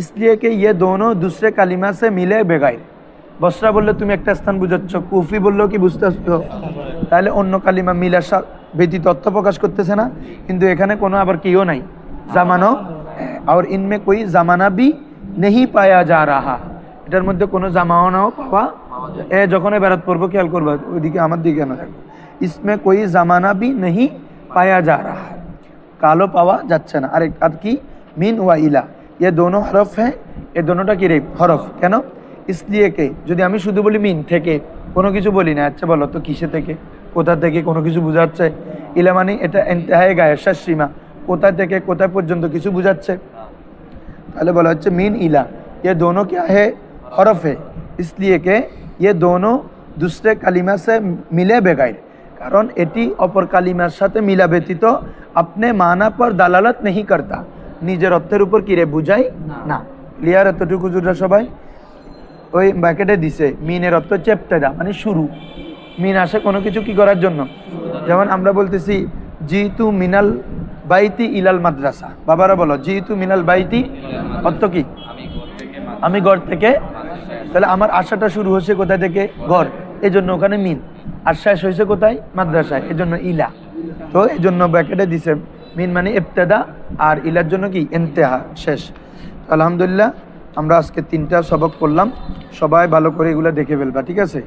Speaker 1: इसलिए कि ये दोनों दूसरे কালিমা से मिले बेगाइर। বসরা বললে তুমি একটা স্থান বুঝাচ্ছ, কুফি বললেও কি বুঝতেছো, তাহলে অন্য কালিমা মিলার ব্যতীত অর্থ প্রকাশ করতেছে না, কিন্তু এখানে কোনো আবার কিও নাই জামানো, আর ইনমে কোই জামানা भी नहीं পায়া যা রাহা, এটার মধ্যে কোনো জামানাও পাওয়া যখন এবারত পড়বো খেয়াল করবা ওইদিকে আমার দিকে কেন থাকবে। इसमें कोई জামানা भी नहीं পায়া যা রাহা, কালো পাওয়া যাচ্ছে না। আর কি মিন ওয়া ইলা, ये दोनों हरफ हैं, ये दोनोটা কি রে হরফ, কেন? ইসলিয়ে কে, যদি আমি শুধু বলি মিন থেকে, কোনো কিছু বলি না, আচ্ছা বলো তো কিসে থেকে, কোথা থেকে, কোনো কিছু বোঝাচ্ছে? ইলা মানে এটা ইন্তেহায়ে গায়ের শেষ সীমা, কোথা থেকে কোথায় পর্যন্ত কিছু বোঝাচ্ছে। তাহলে বলা হচ্ছে মিন ইলা, ये दोनों क्या है, हरफ है, इसलिए कि ये दोनों दूसरे कालिमा से मिले बगैर, কারণ এটি অপর কালিমার সাথে মিলা ব্যতীত আপনি মানা পর দালালত नहीं करता, নিজের অর্থের উপর কিরে বুঝাই না। ক্লিয়ার এতটুকু জুড়া সবাই? ওই ব্র্যাকেটে দিছে মিনের অর্থ হচ্ছে ইবতিদা মানে শুরু, মিন আসে কোনো কিছু কি করার জন্য। যেমন আমরা বলতেছি জিতু মিনাল বাইতি ইলাল মাদ্রাসা, বাবারা বলো জিতু মিনাল বাইতি, অর্থ কি? আমি ঘর থেকে, তাহলে আমার আশাটা শুরু হচ্ছে কোথায় থেকে? ঘর, এই জন্য ওখানে মিন, আর শেষ হয়েছে কোথায়? মাদ্রাসায়, এই জন্য ইলা। তো এই জন্য ব্র্যাকেটে দিছে মিন মানে ইবতিদা, আর ইলার জন্য কি? ইন্তেহা, শেষ। আলহামদুলিল্লাহ আমরা আজকে 3টা সবক পড়লাম, সবাই ভালো করে এগুলো দেখে ফেলবা, ঠিক আছে?